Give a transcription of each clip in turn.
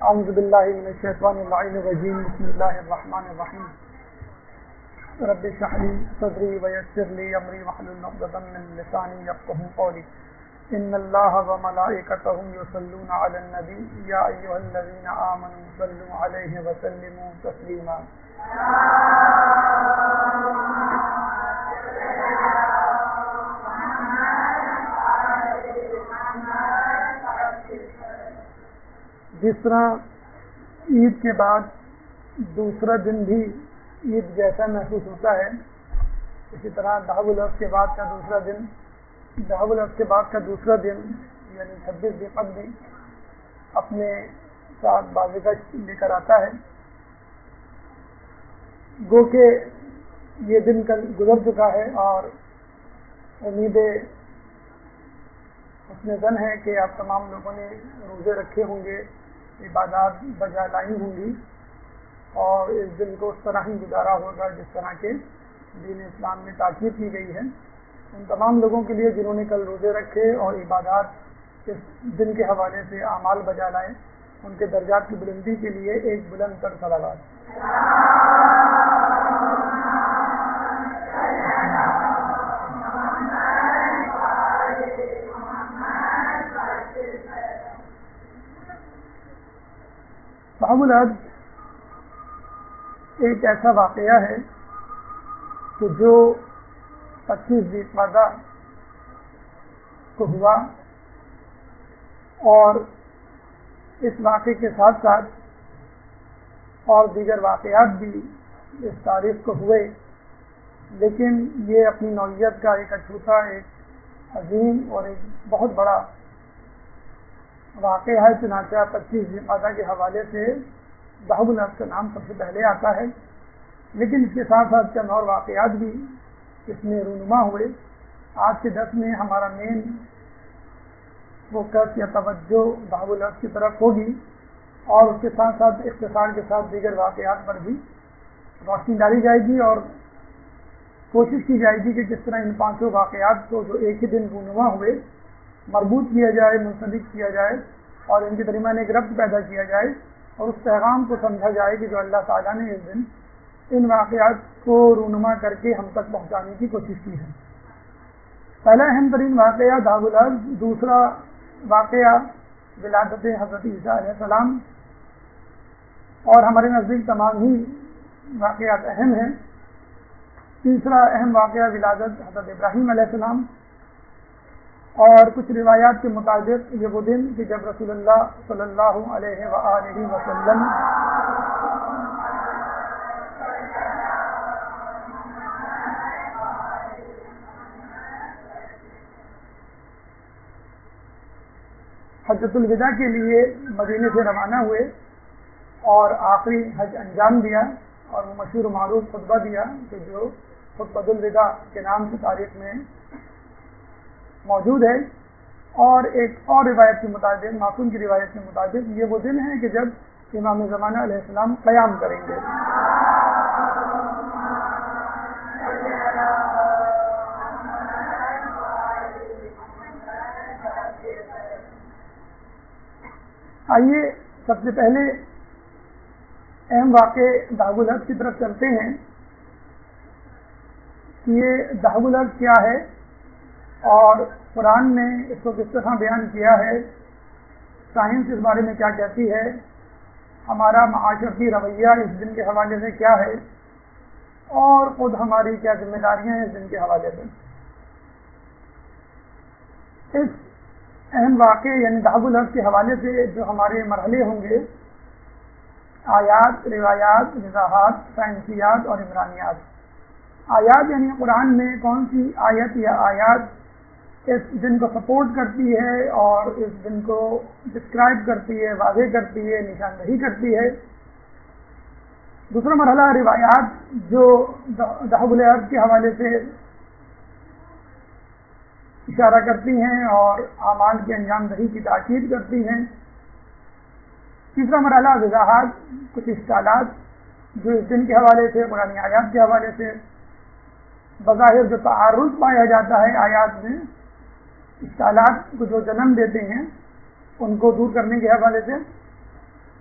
اعوذ باللہ من الشیطان اللعین الرجیم بسم اللہ الرحمن الرحیم رب اشرح لی صدری ویسر لی امری واحلل عقدۃ من لسانی یفقهوا قولی ان اللہ وملائکتہ یصلون علی النبی یا ایھا الذین آمنوا صلوا علیہ وسلموا تسلیما جس طرح عید کے بعد دوسرا دن بھی عید جیسا محسوس ہوتا ہے، اسی طرح دہب العرف کے بعد کا دوسرا دن یعنی 26 ذوالقعدہ بھی اپنے ساتھ بازگشت لے کر آتا ہے۔ گو کہ یہ دن کل گزر چکا ہے اور امید حسن ظن ہے کہ آپ تمام لوگوں نے روزے رکھے ہوں گے، عبادات بجا لائی ہوں گی اور اس دن کو اس طرح ہی گزارا ہوگا جس طرح کے دین اسلام میں تاکید کی گئی ہے۔ ان تمام لوگوں کے لیے جنہوں نے کل روزے رکھے اور عبادات اس دن کے حوالے سے اعمال بجا لائے، ان کے درجات کی بلندی کے لیے ایک بلند تر صلوات۔ دہب العرف ایک ایسا واقعہ ہے کہ جو 25 ذوالقعدہ کو ہوا، اور اس واقعے کے ساتھ ساتھ اور دیگر واقعات بھی اس تاریخ کو ہوئے، لیکن یہ اپنی نوعیت کا ایک اچھوتا، ایک عظیم اور ایک بہت بڑا واقعہ ہے۔ چنانچہ 25 ذوالقعدہ کے حوالے سے دہب العرف کا نام سب سے پہلے آتا ہے، لیکن اس کے ساتھ ساتھ چند اور واقعات بھی اس میں رونما ہوئے۔ آج کے درس میں ہمارا مین فوکس یا توجہ دہب العرف کی طرف ہوگی، اور اس کے ساتھ ساتھ اختصار کے ساتھ دیگر واقعات پر بھی روشنی ڈالی جائے گی، اور کوشش کی جائے گی کہ کس طرح ان 5 واقعات کو جو ایک ہی دن رونما ہوئے مربوط کیا جائے، منسلک کیا جائے، اور ان کے درمیان ایک ربط پیدا کیا جائے، اور اس پیغام کو سمجھا جائے کہ جو اللہ تعالیٰ نے اس دن ان واقعات کو رونما کر کے ہم تک پہنچانے کی کوشش کی ہے۔ پہلا اہم ترین واقعہ دہب العرف، دوسرا واقعہ ولادت حضرت عیسیٰ علیہ السلام، اور ہمارے نزدیک تمام ہی واقعات اہم ہیں۔ تیسرا اہم واقعہ ولادت حضرت ابراہیم علیہ السلام، اور کچھ روایات کے مطابق یہ وہ دن کہ جب رسول اللہ صلی اللہ علیہ وآلہ وسلم حجۃ الوداع کے لیے مدینے سے روانہ ہوئے اور آخری حج انجام دیا، اور وہ مشہور و معروف خطبہ دیا کہ جو خطبۃ الوداع کے نام سے تاریخ میں موجود ہے۔ اور ایک اور روایت کے مطابق، معصوم کی روایت کے مطابق، یہ وہ دن ہے کہ جب امام زمانہ علیہ السلام قیام کریں گے۔ آئیے سب سے پہلے اہم واقع دہب العرف کی طرف چلتے ہیں کہ یہ دہب العرف کیا ہے اور قرآن نے اس کو کس طرح بیان کیا ہے، سائنس اس بارے میں کیا کہتی ہے، ہمارا معاشرتی رویہ اس دن کے حوالے سے کیا ہے، اور خود ہماری کیا ذمہ داریاں ہیں اس دن کے حوالے سے۔ اس اہم واقعے یعنی دہب العرف کے حوالے سے جو ہمارے مرحلے ہوں گے، آیات، روایات، وضاحات، سائنسیات اور عمرانیات۔ آیات یعنی قرآن میں کون سی آیت یا آیات اس دن کو سپورٹ کرتی ہے اور اس دن کو ڈسکرائب کرتی ہے، واضح کرتی ہے، نشاندہی کرتی ہے۔ دوسرا مرحلہ روایات، جو دہب العرف کے حوالے سے اشارہ کرتی ہیں اور اعمال کی انجام دہی کی تاکید کرتی ہیں۔ تیسرا مرحلہ وضاحات، کچھ اشکالات جو اس دن کے حوالے سے، قرآن آیات کے حوالے سے بظاہر جو تعارض پایا جاتا ہے آیات میں، اشکالات کو جو جنم دیتے ہیں ان کو دور کرنے کے حوالے سے۔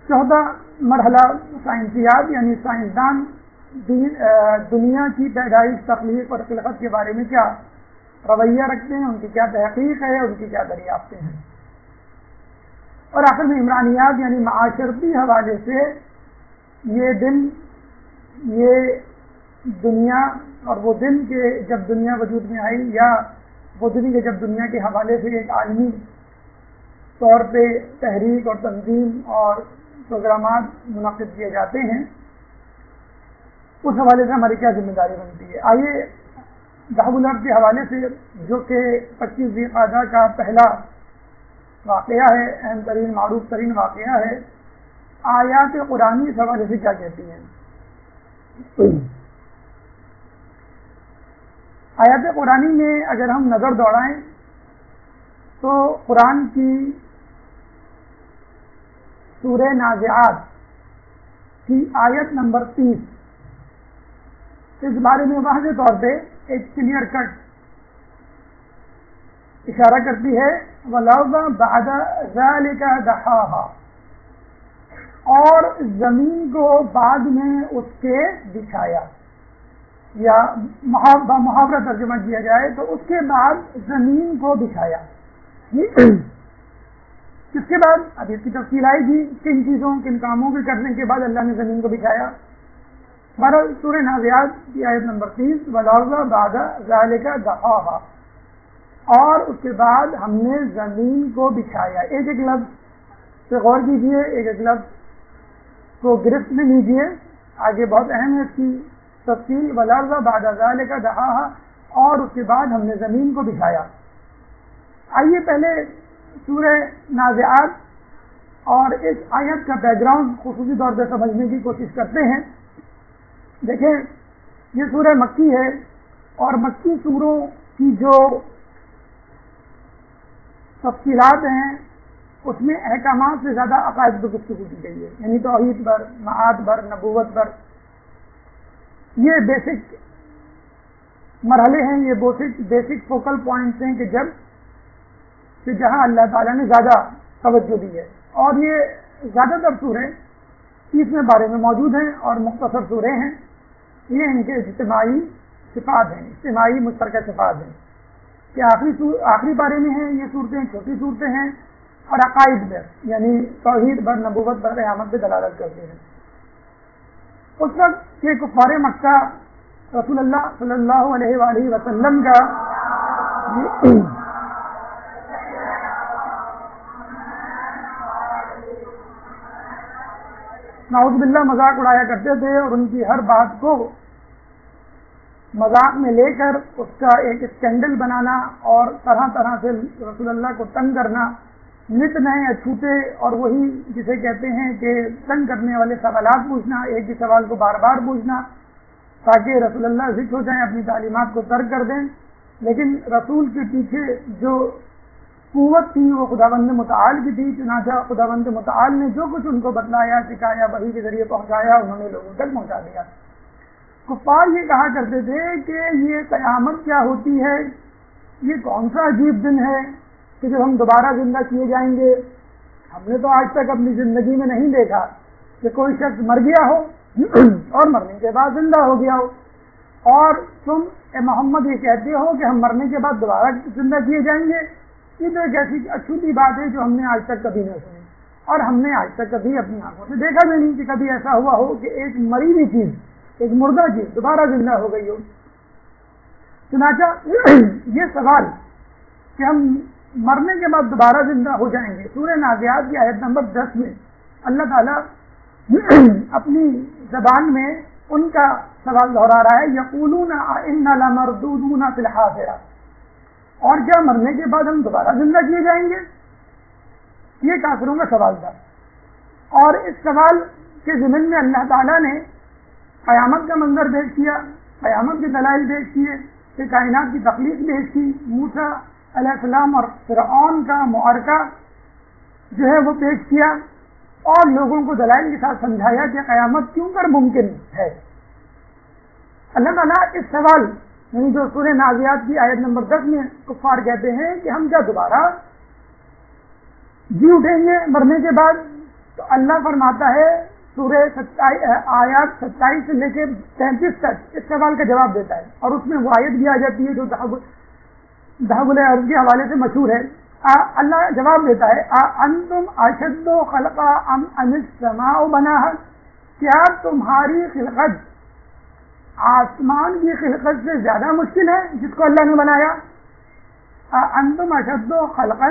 چوتھا مرحلہ سائنسیات یعنی سائنسدان دنیا کی پیدائش، تخلیق اور خلقت کے بارے میں کیا رویہ رکھتے ہیں، ان کی کیا تحقیق ہے، ان کی کیا دریافتیں ہیں. اور آخر میں عمرانیات یعنی معاشرتی حوالے سے یہ دن، یہ دنیا اور وہ دن کہ جب دنیا وجود میں آئی، یا وہ دن کہ جب دنیا کے حوالے سے ایک عالمی طور پہ تحریک اور تنظیم اور پروگرامات منعقد کیے جاتے ہیں، اس حوالے سے ہماری کیا ذمہ داری بنتی ہے. آئیے ذهب الارض کے حوالے سے، جو کہ 25 ذی القعدہ کا پہلا واقعہ ہے، اہم ترین معروف ترین واقعہ ہے، آیات قرآنی اس حوالے سے کیا کہتی ہیں. آیات قرآنی میں اگر ہم نظر دوڑائیں تو قرآن کی سورہ نازعات کی آیت نمبر 30 اس بارے میں واضح طور پہ ایک کلیئر کٹ اشارہ کرتی ہے، وَالْأَرْضَ بَعْدَ ذَلِكَ دَحَاهَا، اور زمین کو بعد میں اس کے بچھایا، یا محاورہ ترجمہ کیا جائے تو اس کے بعد زمین کو بچھایا. اس کے بعد اب اس کی تفصیل آئے گی، کن چیزوں کن کاموں کے کرنے کے بعد اللہ نے زمین کو بچھایا. بہرحال سورہ نازعات کی آیت نمبر 30، وَالْأَرْضَ بَعْدَ ذَلِكَ دَحَاهَا، اور اس کے بعد ہم نے زمین کو بچھایا. ایک ایک لفظ سے غور کیجیے، ایک ایک لفظ کو گرفت میں لیجیے، آگے بہت اہم ہے اس کی تفصیل. وَالْأَرْضَ بَعْدَ ذَلِكَ دَحَاهَا، اور اس کے بعد ہم نے زمین کو بچھایا. آئیے پہلے سورہ نازعات اور اس آیت کا بیک گراؤنڈ خصوصی طور پہ سمجھنے کی کوشش کرتے ہیں. دیکھیں، یہ سورہ مکی ہے، اور مکی سوروں کی جو تفصیلات ہیں اس میں احکامات سے زیادہ عقائد پر گفتگو کی گئی ہے، یعنی توحید پر، معاد پر، نبوت پر. یہ بیسک مرحلے ہیں، یہ بیسک فوکل پوائنٹس ہیں کہ جہاں اللہ تعالیٰ نے زیادہ توجہ دی ہے. اور یہ زیادہ تر سورے 30ویں بارے میں موجود ہیں اور مختصر سورے ہیں. یہ ان کے اجتماعی صفات ہیں، اجتماعی مشترکہ صفات ہیں کہ آخری بارے میں ہیں یہ صورتیں، چھوٹی صورتیں ہیں، اور عقائد پر یعنی توحید پر، نبوت پر، قیامت پہ دلالت کرتے ہیں. اس وقت کہ کفار مکہ رسول اللہ صلی اللہ علیہ وآلہ وسلم کا نعوذ باللہ مذاق اڑایا کرتے تھے، اور ان کی ہر بات کو مذاق میں لے کر اس کا ایک اسکینڈل بنانا اور طرح طرح سے رسول اللہ کو تنگ کرنا، نت نئے اچھوتے اور وہی جسے کہتے ہیں کہ تنگ کرنے والے سوالات پوچھنا، ایک ہی سوال کو بار بار پوچھنا تاکہ رسول اللہ ذکر ہو جائیں، اپنی تعلیمات کو ترک کر دیں. لیکن رسول کے پیچھے جو قوت تھی وہ خداوند متعال کی تھی. چنانچہ خداوند متعال نے جو کچھ ان کو بتلایا، سکھایا، وحی کے ذریعے پہنچایا، انہوں نے لوگوں تک پہنچا دیا. کفار یہ کہا کرتے تھے کہ یہ قیامت کیا ہوتی ہے، یہ کون سا عجیب دن ہے کہ جب ہم دوبارہ زندہ کیے جائیں گے. ہم نے تو آج تک اپنی زندگی میں نہیں دیکھا کہ کوئی شخص مر گیا ہو اور مرنے کے بعد زندہ ہو گیا ہو، اور تم اے محمد یہ کہتے ہو کہ ہم مرنے کے بعد دوبارہ زندہ کیے جائیں گے. یہ تو ایک ایسی اچھوتی بات ہے جو ہم نے آج تک کبھی نہ سنی، اور ہم نے آج تک کبھی اپنی آنکھوں سے دیکھا بھی نہیں کہ کبھی ایسا ہوا ہو کہ ایک مری ہوئی چیز، ایک مردہ چیز دوبارہ زندہ ہو گئی ہو. چنانچہ یہ سوال کہ ہم مرنے کے بعد دوبارہ زندہ ہو جائیں گے، سورہ نازعات کی آیت نمبر 10 میں اللہ تعالیٰ اپنی زبان میں ان کا سوال دہرا رہا ہے، یقولون انا لمردودون فی الحافرہ، اور کیا مرنے کے بعد ہم دوبارہ زندہ کیے جائیں گے؟ یہ کافروں کا سوال تھا. اور اس سوال کے ضمن میں اللہ تعالیٰ نے قیامت کا منظر پیش کیا، قیامت کے دلائل پیش کیے، کہ کائنات کی تخلیق پیش کی، موسیٰ علیہ السلام اور فرعون کا معرکہ جو ہے وہ پیش کیا، اور لوگوں کو دلائل کے ساتھ سمجھایا کہ قیامت کیوں کر ممکن ہے. اللہ تعالیٰ اس سوال یعنی جو سورہ نازعات کی آیت نمبر 10 میں کفار کہتے ہیں کہ ہم کیا دوبارہ جی اٹھیں گے مرنے کے بعد، تو اللہ فرماتا ہے سورہ آیات 27 سے لے کے 33 تک اس سوال کا جواب دیتا ہے، اور اس میں وہ آیت بھی آ جاتی ہے جو ذهب الارض کے حوالے سے مشہور ہے۔ اللہ جواب دیتا ہے انتم اشد خلقا ام السماء بناها، کیا تمہاری خلقت آسمان کی خلقت سے زیادہ مشکل ہے جس کو اللہ نے بنایا؟ انتم اشد خلقا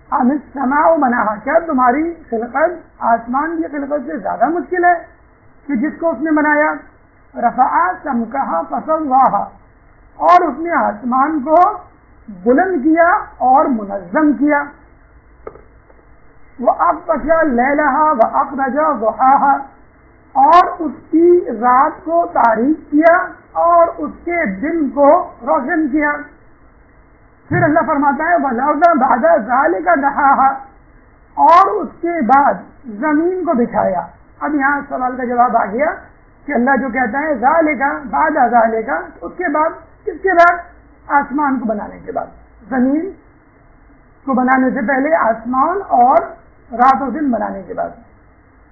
ام السماء بناها، کیا تمہاری خلقت آسمان کی خلقت سے زیادہ مشکل ہے کہ جس کو اس نے بنایا؟ رفع سمكها فسواها، اور اس نے آسمان کو بلند کیا اور منظم کیا۔ وَأَغْطَشَ لَيْلَهَا وَأَخْرَجَ ضُحَاهَا، اور اس کی رات کو تاریک کیا اور اس کے دن کو روشن کیا۔ پھر اللہ فرماتا ہے وَالْأَرْضَ بَعْدَ ذَلِكَ دَحَاهَا، اور اس کے بعد زمین کو بچھایا۔ اب یہاں سوال کا جواب آ گیا کہ اللہ جو کہتا ہے ذَلِكَ بَعْدَ ذَلِكَ، اس کے بعد کس کے بعد؟ آسمان کو بنانے کے بعد، زمین کو بنانے سے پہلے آسمان اور رات و دن بنانے کے بعد۔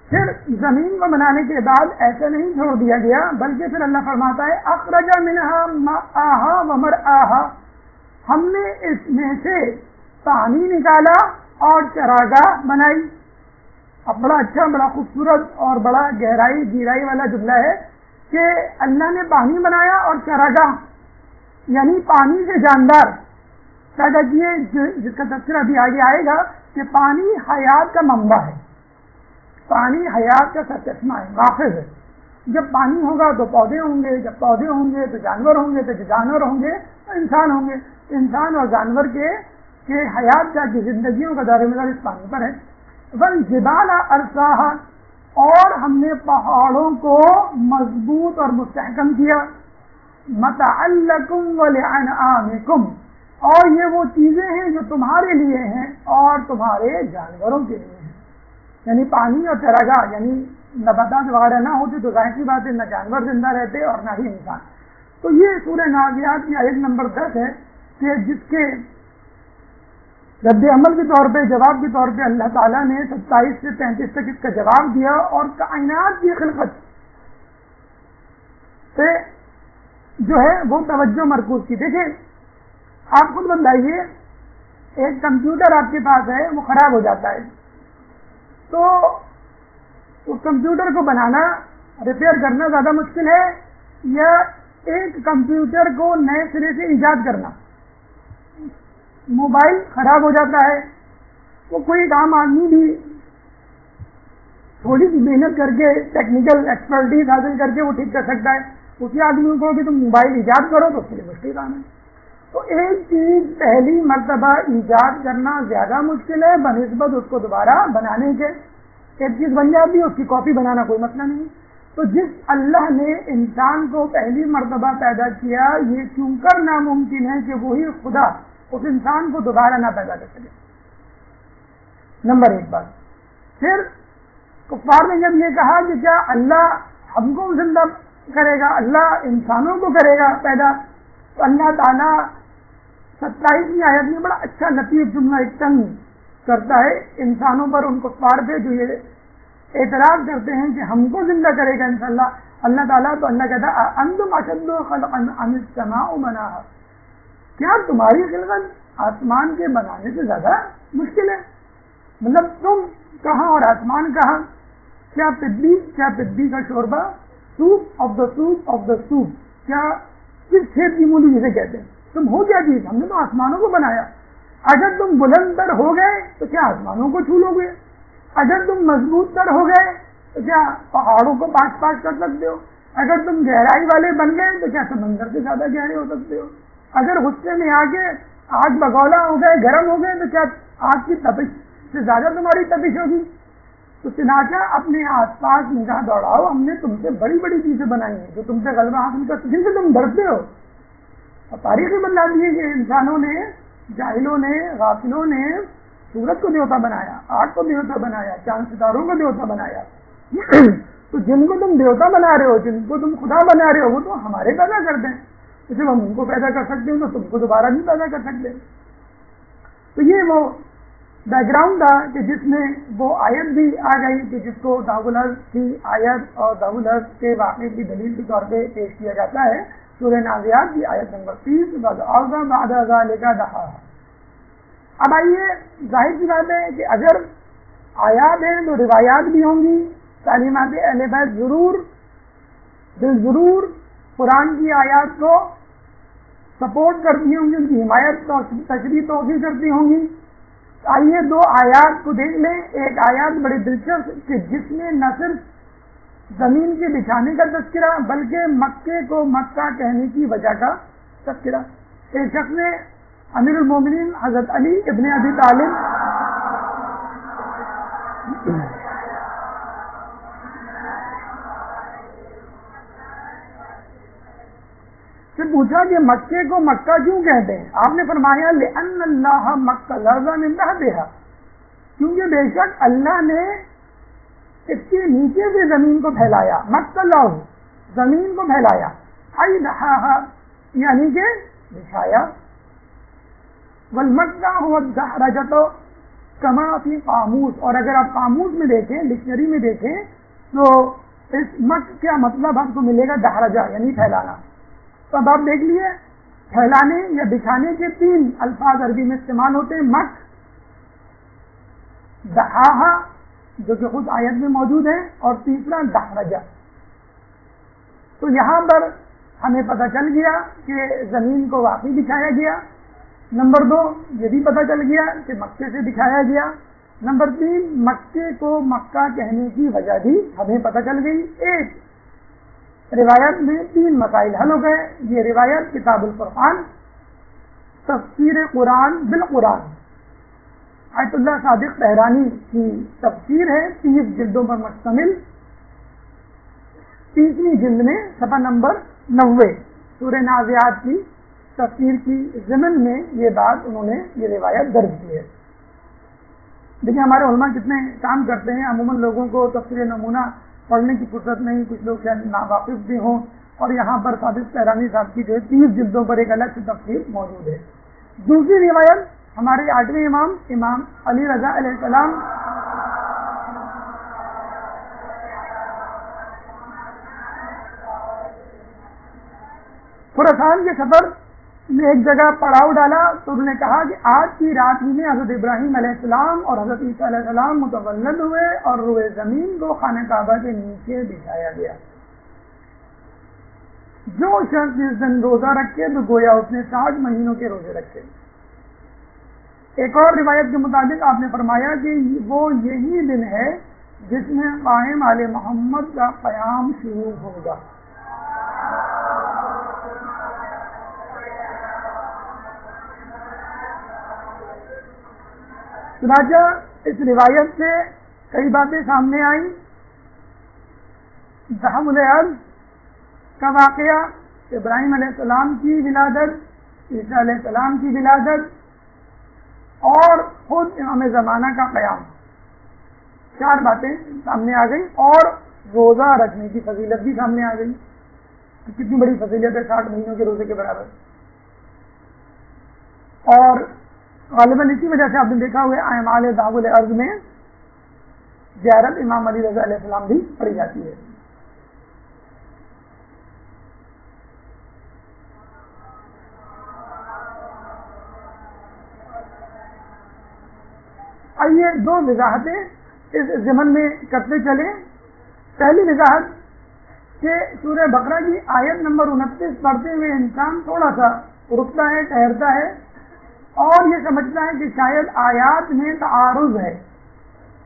پھر زمین کو بنانے کے بعد ایسا نہیں چھوڑ دیا گیا، بلکہ پھر اللہ فرماتا ہے اخرج منها ماءها ومرعاها، ہم نے اس میں سے پانی نکالا اور چراگاہ بنائی۔ اب بڑا اچھا، بڑا خوبصورت اور بڑا گہرائی والا جملہ ہے کہ اللہ نے پانی بنایا اور چراگاہ، یعنی پانی سے جاندار پیدا کیے، جس کا تذکرہ بھی آگے آئے گا کہ پانی حیات کا منبع ہے، پانی حیات کا سرچشمہ ہے، نافذ ہے۔ جب پانی ہوگا تو پودے ہوں گے، جب پودے ہوں گے تو جانور ہوں گے، تو جانور ہوں گے تو انسان ہوں گے، انسان اور جانور کے حیات کی زندگیوں کا دار مدار اس پانی پر ہے۔ والجبال ارساها، اور ہم نے پہاڑوں کو مضبوط اور مستحکم کیا۔ متاعا لکم ولانعامکم، اور یہ وہ چیزیں ہیں جو تمہارے لیے ہیں اور تمہارے جانوروں کے لیے ہیں۔ یعنی پانی اور چراگاہ، یعنی نباتات وغیرہ نہ ہوتے تو ظاہر سی بات ہے نہ جانور زندہ رہتے اور نہ ہی انسان۔ تو یہ سورہ نازعات کی آیت نمبر 10 ہے کہ جس کے رد عمل کے طور پہ، جواب کے طور پہ اللہ تعالیٰ نے 27 سے 33 تک اس کا جواب دیا اور کائنات کی خلقت سے جو ہے وہ توجہ مرکوز کی۔ دیکھیں آپ خود بتائیے، ایک کمپیوٹر آپ کے پاس ہے، وہ خراب ہو جاتا ہے تو اس کمپیوٹر کو بنانا، ریپیئر کرنا زیادہ مشکل ہے یا ایک کمپیوٹر کو نئے سرے سے ایجاد کرنا؟ موبائل خراب ہو جاتا ہے، وہ کوئی کام آدمی بھی تھوڑی سی محنت کر کے، ٹیکنیکل ایکسپرٹیز حاصل کر کے وہ ٹھیک کر سکتا ہے۔ اسی آدمی کو کہ تم موبائل ایجاد کرو تو اس کے لیے مشکل کام ہے۔ تو ایک چیز پہلی مرتبہ ایجاد کرنا زیادہ مشکل ہے بنسبت اس کو دوبارہ بنانے کے۔ ایک چیز بن جاتی ہے، اس کی کاپی بنانا کوئی مسئلہ نہیں۔ تو جس اللہ نے انسان کو پہلی مرتبہ پیدا کیا، یہ کیوں کر ناممکن ہے کہ وہی خدا اس انسان کو دوبارہ نہ پیدا کر سکے؟ نمبر ایک بات۔ پھر کفار نے جب یہ کہا کہ کیا اللہ ہم کو زندہ کرے گا، اللہ انسانوں کو کرے گا پیدا، تو اللہ تعالیٰ 27ویں آیت میں بڑا اچھا لطیف جملہ ایک تنگ کرتا ہے انسانوں پر، ان کفار پہ جو یہ اعتراض کرتے ہیں کہ ہم کو زندہ کرے گا انشاءاللہ اللہ تعالیٰ۔ تو اللہ کہتا ہے انتم اشد خلقا ام السماء بناها، کیا تمہاری خلقت آسمان کے بنانے سے زیادہ مشکل ہے؟ مطلب تم کہاں اور آسمان کہاں؟ کیا پدی کا شوربہ، soup of the soup of the soup, کیا کس کھیت کی مولی جسے کہتے ہیں؟ تم ہو کیا چیز؟ ہم نے تو آسمانوں کو بنایا۔ اگر تم بلند تر ہو گئے تو کیا آسمانوں کو چھو لو گے؟ اگر تم مضبوط تر ہو گئے تو کیا پہاڑوں کو پاس پاس کر سکتے ہو؟ اگر تم گہرائی والے بن گئے تو کیا سمندر سے زیادہ گہرے ہو سکتے ہو؟ اگر غصے میں آ کے آگ بگولا ہو گئے، گرم ہو گئے، تو کیا آگ کی تپش سے زیادہ تمہاری تپش ہوگی؟ تو چنانچہ اپنے آس پاس نگاہ دوڑاؤ، ہم نے تم سے بڑی بڑی چیزیں بنائی ہیں جو تم سے غلبہ حاصل کر، جن سے تم ڈرتے ہو۔ اور تاریخی بتلاتی ہے کہ انسانوں نے، جاہلوں نے، غافلوں نے سورج کو دیوتا بنایا، آگ کو دیوتا بنایا، چاند ستاروں کو دیوتا بنایا۔ تو جن کو تم دیوتا بنا رہے ہو، جن کو تم خدا بنا رہے ہو، وہ تو ہمارے پیدا کرتے ہیں۔ تو جب ہم ان کو پیدا کر سکتے ہیں تو تم کو دوبارہ نہیں پیدا کر سکتے۔ تو یہ وہ بیک گراؤنڈ تھا کہ جس میں وہ آیت بھی آ گئی کہ جس کو ضرب الارض کی آیت اور ضرب الارض کے واقعے کی دلیل کے طور پہ پیش کیا جاتا ہے سورہ نازعات کی آیت نمبر 30 بعد ذالک دحاہا۔ اب آئیے، ظاہر سی بات ہے کہ اگر آیات ہیں تو روایات بھی ہوں گی، تعلیمات اہل بیت ضرور قرآن کی آیات کو سپورٹ کرتی ہوں گی، ان کی حمایت اور تشریح توسیع کرتی ہوں گی۔ آئیے دو آیات کو دیکھ لیں۔ ایک آیات بڑی دلچسپ کہ جس میں نہ صرف زمین کے بچھانے کا تذکرہ بلکہ مکے کو مکہ کہنے کی وجہ کا تذکرہ۔ ایک شخص نے امیر المومنین حضرت علی ابن ابی طالب سے پوچھا کہ مکے کو مکہ کیوں کہتے ہیں؟ آپ نے فرمایا لأن اللہ مکہ لرزا من تحتہا، کیونکہ بے شک اللہ نے اس کے نیچے سے زمین کو پھیلایا، مکہ لرز زمین کو پھیلایا، ای دحاہا یعنی کہ بچھایا، والمکہ هو الدحرجۃ کما فی قاموس، اور اگر آپ قاموس میں دیکھیں، ڈکشنری میں دیکھیں تو اس مکہ کا مطلب آپ کو ملے گا دحرجہ یعنی پھیلانا۔ تو اب آپ دیکھ لیے پھیلانے یا بچھانے کے تین الفاظ عربی میں استعمال ہوتے ہیں، مک، دحاہا جو کہ خود آیت میں موجود ہے، اور تیسرا دحرجہ۔ تو یہاں پر ہمیں پتہ چل گیا کہ زمین کو واقعی بچھایا گیا۔ نمبر 2 یہ بھی پتہ چل گیا کہ مکے سے بچھایا گیا۔ نمبر 3 مکے کو مکہ کہنے کی وجہ بھی ہمیں پتہ چل گئی۔ ایک روایت میں 3 مسائل حل ہو گئے۔ یہ روایت کتاب الفرقان تفسیر قرآن بالقرآن آیت اللہ صادق طہرانی کی تفسیر ہے، 30 جلدوں پر مشتمل، 30ویں جلد میں صفحہ نمبر 90 سورہ نازعات کی تفسیر کی ضمن میں یہ بات انہوں نے یہ روایت درج کی ہے۔ دیکھیں ہمارے علماء کتنے کام کرتے ہیں، عموماً لوگوں کو تفسیر نمونہ پڑھنے کی فرصت نہیں، کچھ لوگ شاید ناواقف بھی ہوں، اور یہاں پر صادق طہرانی صاحب کی جو ہے 30 جلدوں پر ایک الگ سے تفسیر موجود ہے۔ دوسری روایت ہمارے 8ویں امام علی رضا علیہ السلام خراسان کے سفر میں ایک جگہ پڑاؤ ڈالا تو انہوں نے کہا کہ آج کی رات ہی میں حضرت ابراہیم علیہ السلام اور حضرت عیسیٰ علیہ السلام متولد ہوئے اور روئے زمین کو خانہ کعبہ کے نیچے بچھایا گیا۔ جو شخص اس دن روزہ رکھے تو گویا اس نے 60 مہینوں کے روزے رکھے۔ ایک اور روایت کے مطابق آپ نے فرمایا کہ وہ یہی دن ہے جس میں قائم آل محمد کا قیام شروع ہوگا۔ چنانچہ اس روایت سے کئی باتیں سامنے آئیں۔ ذهب الارض کا واقعہ، ابراہیم علیہ السلام کی ولادت، عیسیٰ علیہ السلام کی ولادت، اور خود امام زمانہ کا قیام، 4 باتیں سامنے آ گئی، اور روزہ رکھنے کی فضیلت بھی سامنے آ گئی۔ کتنی بڑی فضیلت ہے 60 مہینوں کے روزے کے برابر۔ اور غالباً اسی وجہ سے آپ نے دیکھا ہوئے اعمال ذهب الارض میں زیارت امام علی رضا علیہ السلام بھی پڑھی جاتی ہے۔ آئیے 2 وضاحتیں اس ضمن میں کرتے چلیں۔ پہلی وضاحت کہ سورہ بقرہ کی آیت نمبر 29 پڑھتے ہوئے انسان تھوڑا سا رکتا ہے، ٹھہرتا ہے، اور یہ سمجھتا ہے کہ شاید آیات میں تعارض ہے۔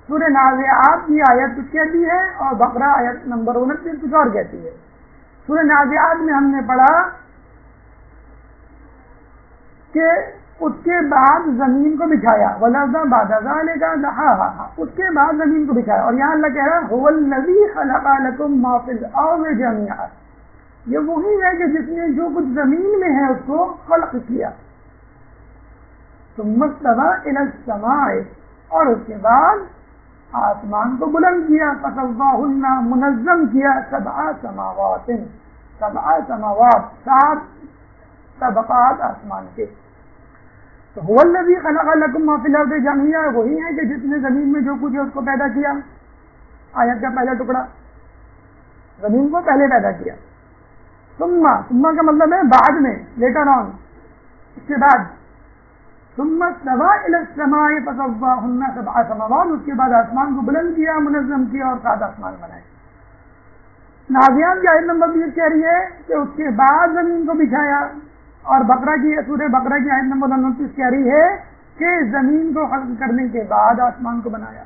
سورہ نازعات کی آیت کچھ کہتی ہے اور بقرہ آیت نمبر 29 کچھ اور کہتی ہے۔ سورہ نازعات میں ہم نے پڑھا کہ اس کے بعد زمین کو بچھایا، وَالْأَرْضَ بَعْدَ ذَلِكَ دَحَاهَا، اس کے بعد زمین کو بچھایا، اور یہاں اللہ کہہ رہا ہے هُوَ الَّذِي خَلَقَ لَكُم مَّا فِي الْأَرْضِ جَمِيعًا، یہ وہی ہے کہ جس نے جو کچھ زمین میں ہے اس کو خلق کیا۔ ثُمَّ اسْتَوَىٰ إِلَى السَّمَاءِ، اور اس کے بعد آسمان کو بلند کیا، فَسَوَّاهُنَّ منظم کیا، سبع سماوات، 7 طبقات آسمان کے۔ هو الذی خلق لکم ما فی الارض جميعا، وہی ہے کہ جس نے زمین میں جو کچھ ہے اس کو پیدا کیا. آیت کا پہلا ٹکڑا، زمین کو پہلے پیدا کیا. ثم کا مطلب ہے بعد میں، لیٹر آن، اس کے بعد. ثم استوى الى السماء فسواهن سبع سماوات، اس کے بعد آسمان کو بلند کیا، منظم کیا اور 7 آسمان بنائے. نازعات کی آیت نمبر 20 کہہ رہی ہے کہ اس کے بعد زمین کو بچھایا، اور بقرہ کی سورہ بقرہ کی آیت نمبر 29 کہہ رہی ہے کہ زمین کو خلق کرنے کے بعد آسمان کو بنایا.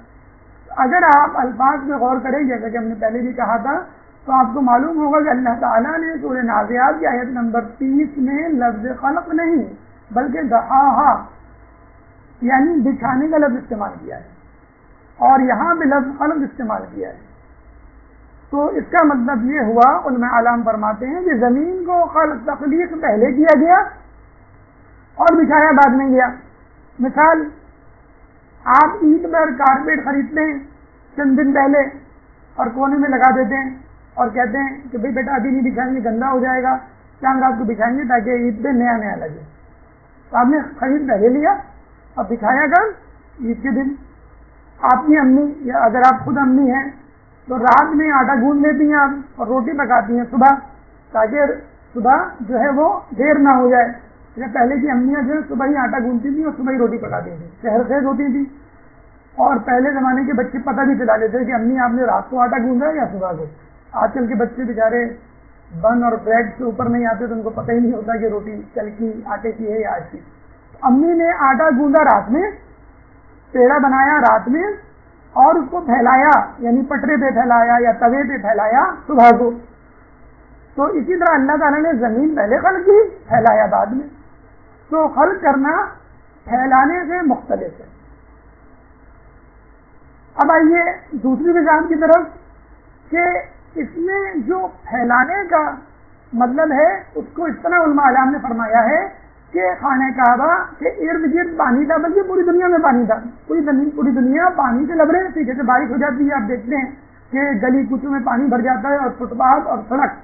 اگر آپ الفاظ پہ غور کریں جیسا کہ ہم نے پہلے بھی کہا تھا تو آپ کو معلوم ہوگا کہ اللہ تعالیٰ نے سورہ نازعات کی آیت نمبر 30 میں لفظ خلق نہیں بلکہ دحاہا یعنی بچھانے کا لفظ استعمال کیا ہے، اور یہاں بھی لفظ خلق استعمال کیا ہے. تو اس کا مطلب یہ ہوا، علماء علام فرماتے ہیں کہ زمین کو خلق تخلیق پہلے کیا گیا اور بچھایا بعد میں گیا. مثال، آپ عید پر کارپیٹ خریدتے ہیں چند دن پہلے اور کونے میں لگا دیتے ہیں اور کہتے ہیں کہ بھائی بیٹا ابھی نہیں بچھائیں گے، گندا ہو جائے گا، چاند رات کو بچھائیں گے تاکہ عید پہ نیا نیا لگے. تو آپ نے خرید پہلے لیا اور بچھایا کر عید کے دن. آپ کی امی یا اگر آپ خود امی ہیں تو رات میں آٹا گوندھ لیتی ہیں آپ اور روٹی پکاتی ہیں صبح، تاکہ صبح جو ہے وہ دیر نہ ہو جائے. پہلے کی امیاں جو ہے صبح ہی آٹا گوندھتی تھیں اور صبح ہی روٹی پکاتی تھیں، سحر خیز ہوتی تھی. اور پہلے زمانے کے بچے پتہ بھی چلا لیتے کہ امی آپ نے رات کو آٹا گوندھا ہے یا صبح کو. آج کل کے بچے بیچارے بن اور بریڈ سے اوپر نہیں آتے تو ان کو پتہ ہی نہیں ہوتا کہ روٹی کل کی آٹے کی ہے یا آج کی. امی نے آٹا گوندھا رات میں، پیڑا بنایا رات میں اور اس کو پھیلایا یعنی پٹرے پہ پھیلایا یا توے پہ پھیلایا صبح کو. تو اسی طرح اللہ تعالیٰ نے زمین پہلے خلق کی، پھیلایا بعد میں. تو خلق کرنا پھیلانے سے مختلف ہے. اب آئیے دوسری وضاحت کی طرف کہ اس میں جو پھیلانے کا مطلب ہے اس کو اس طرح علماء علام نے فرمایا ہے کہ خانہ کعبہ کے ارد گرد پانی تھا، بلکہ پوری دنیا میں پانی تھا. پوری دنیا پانی سے لبرے تھی. جیسے بارش ہو جاتی ہے آپ دیکھتے ہیں کہ گلی کوچوں میں پانی بھر جاتا ہے اور فٹ پاتھ اور سڑک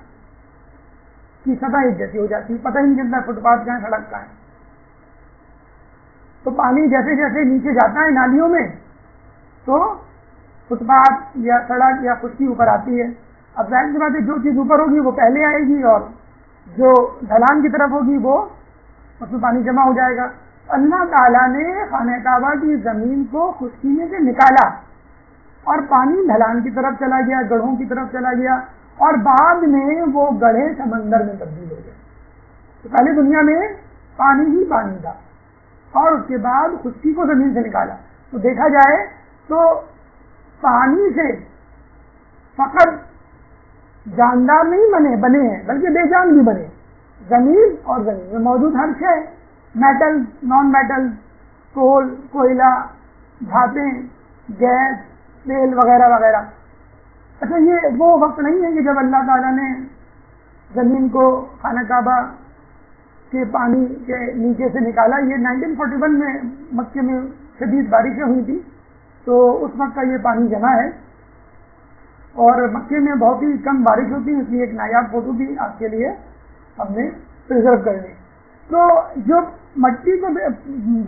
کی سطح ایک جیسی ہو جاتی ہے، پتہ ہی نہیں چلتا فٹ پاتھ کہاں سڑک کہاں ہے. تو پانی جیسے جیسے نیچے جاتا ہے نالیوں میں تو فٹ پاتھ یا سڑک یا خشکی اوپر آتی ہے. اب ظاہر سی بات ہے جو چیز اوپر ہوگی وہ پہلے آئے گی اور جو ڈھلان کی طرف ہوگی وہ اس میں پانی جمع ہو جائے گا. اللہ تعالیٰ نے خانہ کعبہ کی زمین کو خشکی میں سے نکالا اور پانی ڈھلان کی طرف چلا گیا، گڑھوں کی طرف چلا گیا اور بعد میں وہ گڑھے سمندر میں تبدیل ہو گئے. تو پہلے دنیا میں پانی ہی پانی تھا اور اس کے بعد خشکی کو زمین سے نکالا. تو دیکھا جائے تو پانی سے فقط جاندار نہیں بنے ہیں بلکہ بے جان بھی بنے. زمین اور زمین میں موجود ہر شے، میٹل، نان میٹل، کول، کوئلہ، دھاتیں، گیس، تیل وغیرہ وغیرہ. اچھا یہ وہ وقت نہیں ہے کہ جب اللہ تعالیٰ نے زمین کو خانہ کعبہ کے پانی کے نیچے سے نکالا. یہ 1941 میں مکے میں شدید بارشیں ہوئی تھی تو اس وقت کا یہ پانی جمع ہے اور مکے میں بہت ہی کم بارش ہوتی ہے، اس لیے ایک نایاب فوٹو بھی آپ کے لیے ہم نے پرزرو کر لی. تو جو مٹی کو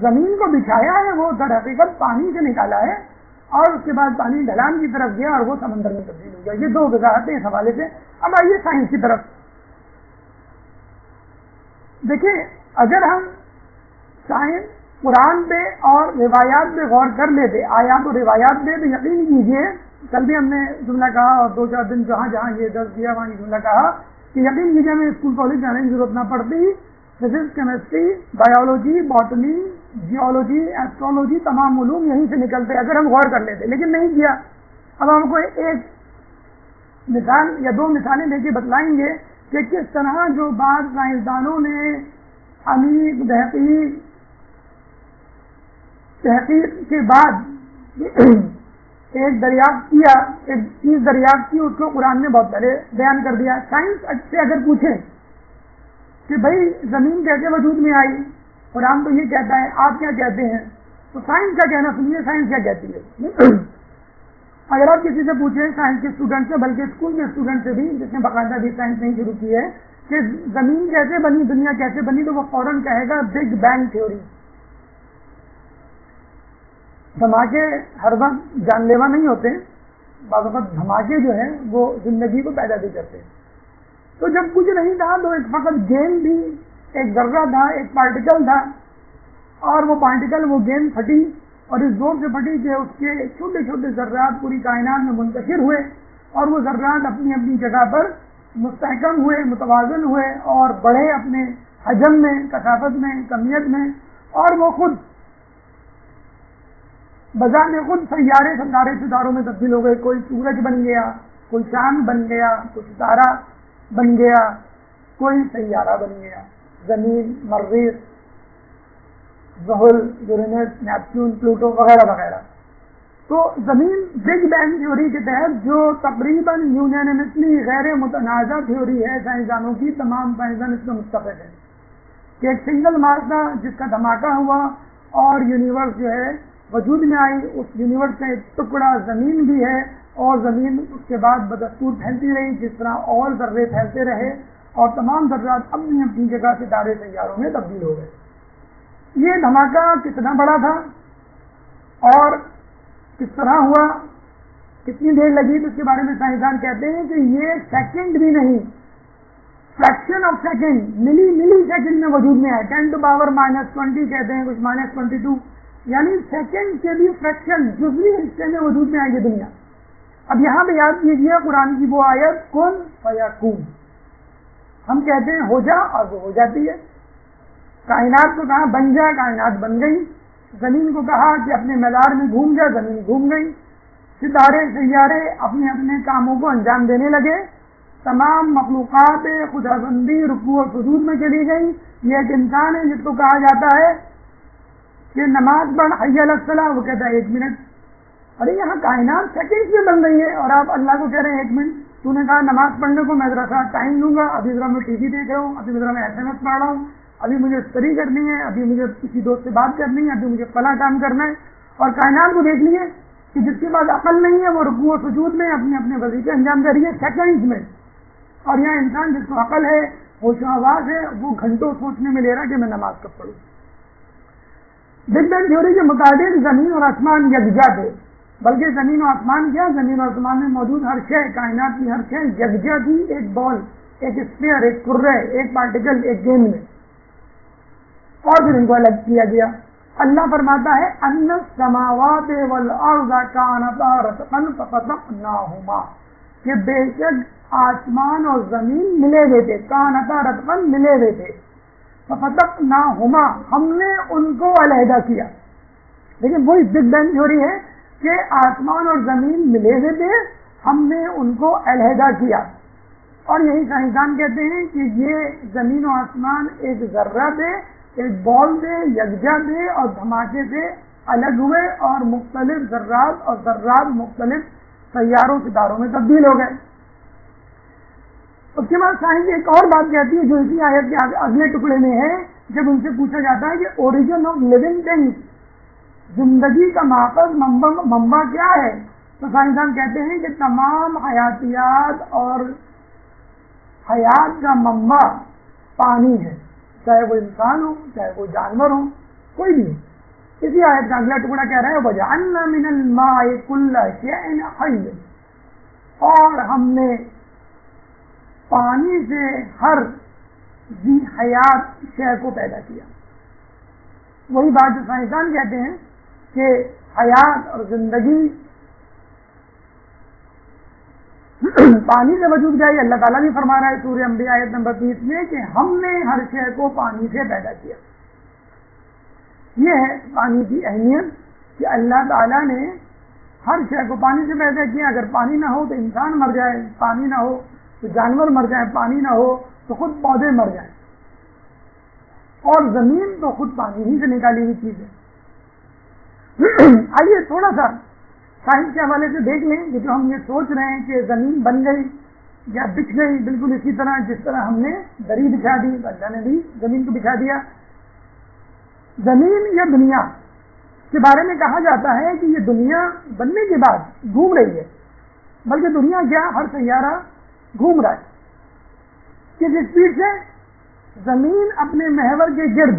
زمین کو بچھایا ہے وہ در حقیقت پانی سے نکالا ہے اور اس کے بعد پانی ڈھلان کی طرف گیا اور وہ سمندر میں تبدیل ہو گیا. یہ دو وضاحتیں اس حوالے سے. اب آئیے سائنس کی طرف. دیکھیں اگر ہم سائنس قرآن پہ اور روایات پہ غور کر لیتے، آیات و روایات پہ تو یقین کیجیے، کل بھی ہم نے جملہ کہا اور 2-4 دن جہاں جہاں یہ درس دیا وہاں یہ جملہ کہا کہ یقین کیجیے ہمیں اسکول کالج جانے کی ضرورت نہ پڑتی. Physics, chemistry, biology, botany, geology, astrology تمام علوم یہیں سے نکلتے اگر ہم غور کر لیتے، لیکن نہیں کیا. اب ہم کو ایک مثال یا 2 مثالیں دے کے بتلائیں گے کہ کس طرح جو بعض سائنسدانوں نے عمیق تحقیق کے بعد ایک دریافت کیا، ایک چیز دریافت کی، اس کو قرآن نے بہت پہلے بیان کر دیا. سائنس سے اگر پوچھیں کہ بھائی زمین کیسے وجود میں آئی، قرآن تو یہ کہتا ہے، آپ کیا کہتے ہیں؟ تو سائنس کا کہنا سنیے، سائنس کیا کہتی ہے. اگر آپ کسی سے پوچھیں سائنس کے اسٹوڈنٹ سے، بلکہ اسکول کے اسٹوڈنٹ سے بھی جس نے باقاعدہ بھی سائنس نہیں شروع کی ہے کہ زمین کیسے بنی، دنیا کیسے بنی، تو وہ فوراً کہے گا بگ بینگ تھیوری. دھماکے ہر وقت جان لیوا نہیں ہوتے، بعض وقت دھماکے جو ہیں وہ زندگی کو پیدا بھی کرتے ہیں. تو جب کچھ نہیں تھا تو ایک فقط گیند بھی، ایک ذرہ تھا، ایک پارٹیکل تھا، اور وہ پارٹیکل، وہ گیند پھٹی اور اس زور سے پھٹی کہ اس کے چھوٹے چھوٹے ذرات پوری کائنات میں منتشر ہوئے، اور وہ ذرات اپنی اپنی جگہ پر مستحکم ہوئے، متوازن ہوئے اور بڑھے اپنے حجم میں، کثافت میں، کمیت میں، اور وہ خود بذات خود سیارے ستاروں میں تبدیل ہو گئے. کوئی سورج بن گیا، کوئی چاند بن گیا، کوئی ستارہ بن گیا، کوئی سیارہ بن گیا. زمین، مریخ، زحل، یورینس، نیپچون، پلوٹو وغیرہ وغیرہ. تو زمین بگ بینگ تھیوری کے تحت، جو تقریباً یونینمسلی غیر متنازع تھیوری ہے سائنسدانوں کی، تمام سائنسدان اس میں متفق ہیں کہ ایک سنگل ماس تھا جس کا دھماکہ ہوا اور یونیورس جو ہے وجود میں آئی. اس یونیورس کا ایک ٹکڑا زمین بھی ہے، اور زمین اس کے بعد بدستور پھیلتی رہی جس طرح اور ذرے پھیلتے رہے، اور تمام ذرات اپنی اپنی جگہ ستارے سیاروں میں تبدیل ہو گئے. یہ دھماکہ کتنا بڑا تھا اور کس طرح ہوا، کتنی دیر لگی، تو اس کے بارے میں سائنسدان کہتے ہیں کہ یہ سیکنڈ بھی نہیں، فریکشن آف سیکنڈ، ملی سیکنڈ میں وجود میں آئے. 10⁻⁻20 کہتے ہیں، کچھ -22، یعنی سیکنڈ کے بھی فریکشن، جزوی حصے میں وجود میں آئی یہ دنیا. اب یہاں پہ یاد کیجیے قرآن کی وہ آیت کن فیکون. ہم کہتے ہیں ہو جا اور وہ ہو جاتی ہے. کائنات کو کہا بن جا، کائنات بن گئی. زمین کو کہا کہ اپنے میدان میں گھوم جا، زمین گھوم گئی. ستارے سیارے اپنے اپنے کاموں کو انجام دینے لگے. تمام مخلوقات خدا بندی، رکوع اور سجود میں چلی گئی. یہ ایک انسان ہے جس کو کہا جاتا ہے کہ نماز پڑھ، حی علی الصلاۃ، وہ کہتا ہے 1 منٹ. ارے یہاں کائنات سیکنڈ میں بن رہی ہے اور آپ اللہ کو کہہ رہے ہیں 1 منٹ. تو نے کہا نماز پڑھنے کو میں ذرا سا ٹائم لوں گا، ابھی ذرا میں ٹی وی دیکھ رہا ہوں، ابھی ذرا میں SMS پڑھ رہا ہوں، ابھی مجھے استری کرنی ہے، ابھی مجھے کسی دوست سے بات کرنی ہے، ابھی مجھے فلاں کام کرنا ہے. اور کائنات کو دیکھ لیے کہ جس کے پاس عقل نہیں ہے وہ رکوع و سجود میں اپنے اپنے وظیفے انجام دے رہی ہے سیکنڈز میں. اور یہاں انسان جس کو عقل ہے، ہوش و آواز ہے، وہ گھنٹوں سوچنے میں لے رہا کہ میں نماز کب پڑھوں. بگ بینگ تھیوری کے مطابق زمین اور آسمان یکجا تھے، بلکہ زمین و آسمان کیا، زمین و آسمان میں موجود ہر شے، کائنات کی ہر شے یکجا تھی، ایک بال، ایک اسفیئر، ایک کرہ، ایک پارٹیکل، ایک گیند میں. اور پھر ان کو الگ کیا گیا. اللہ فرماتا ہے ان السماوات والارض کانتا رتقا ففتقناہما، کہ بے شک آسمان اور زمین ملے ہوئے تھے، کانتا رتقا ملے ہوئے تھے، ففتقناہما، ہم نے ان کو علیحدہ کیا. لیکن وہی بگ بینگ تھیوری ہے کہ آسمان اور زمین ملے ہوئے تھے، ہم نے ان کو علیحدہ کیا. اور یہی سائنسدان کہتے ہیں کہ یہ زمین و آسمان ایک ذرہ تھے، ایک بال تھے، یکجا تھے، اور دھماکے سے الگ ہوئے اور مختلف ذرات اور ذرات مختلف سیاروں ستاروں میں تبدیل ہو گئے. اس کے بعد سائنس ایک اور بات کہتی ہے جو اسی آیت کے اگلے ٹکڑے میں ہے. جب ان سے پوچھا جاتا ہے کہ اوریجن آف لیونگ تھنگس، زندگی کا ماخذ، منبع کیا ہے، تو سائنسدان کہتے ہیں کہ تمام حیاتیات اور حیات کا منبع پانی ہے، چاہے وہ انسان ہو، چاہے وہ جانور ہو، کوئی بھی. اسی آیت کا اگلا ٹکڑا کہہ رہا ہے وَجَعَلْنَا مِنَ الْمَاءِ كُلَّ شَيْءٍ حَيٍّ، اور ہم نے پانی سے ہر ذی حیات شے کو پیدا کیا. وہی بات جو سائنسدان کہتے ہیں کہ حیات اور زندگی پانی سے وجود گئی. اللہ تعالیٰ بھی فرما رہا ہے سورہ انبیاء آیت نمبر 30 میں کہ ہم نے ہر شے کو پانی سے پیدا کیا. یہ ہے پانی کی اہمیت کہ اللہ تعالیٰ نے ہر شے کو پانی سے پیدا کیا. اگر پانی نہ ہو تو انسان مر جائے، پانی نہ ہو تو جانور مر جائے، پانی نہ ہو تو خود پودے مر جائیں. اور زمین تو خود پانی ہی سے نکالی ہوئی چیز ہے. آئیے تھوڑا سا سائنس کے حوالے سے دیکھ لیں کہ جو ہم یہ سوچ رہے ہیں کہ زمین بن گئی یا بچھ گئی، بالکل اسی طرح جس طرح ہم نے دری بچھا دی، اللہ نے بھی زمین کو بچھا دیا. زمین یا دنیا کے بارے میں کہا جاتا ہے کہ یہ دنیا بننے کے بعد گھوم رہی ہے، بلکہ دنیا کیا، ہر سیارہ گھوم رہا ہے. کس اسپیڈ سے؟ زمین اپنے محور کے گرد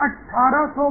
1800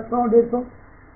100-150।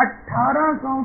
1800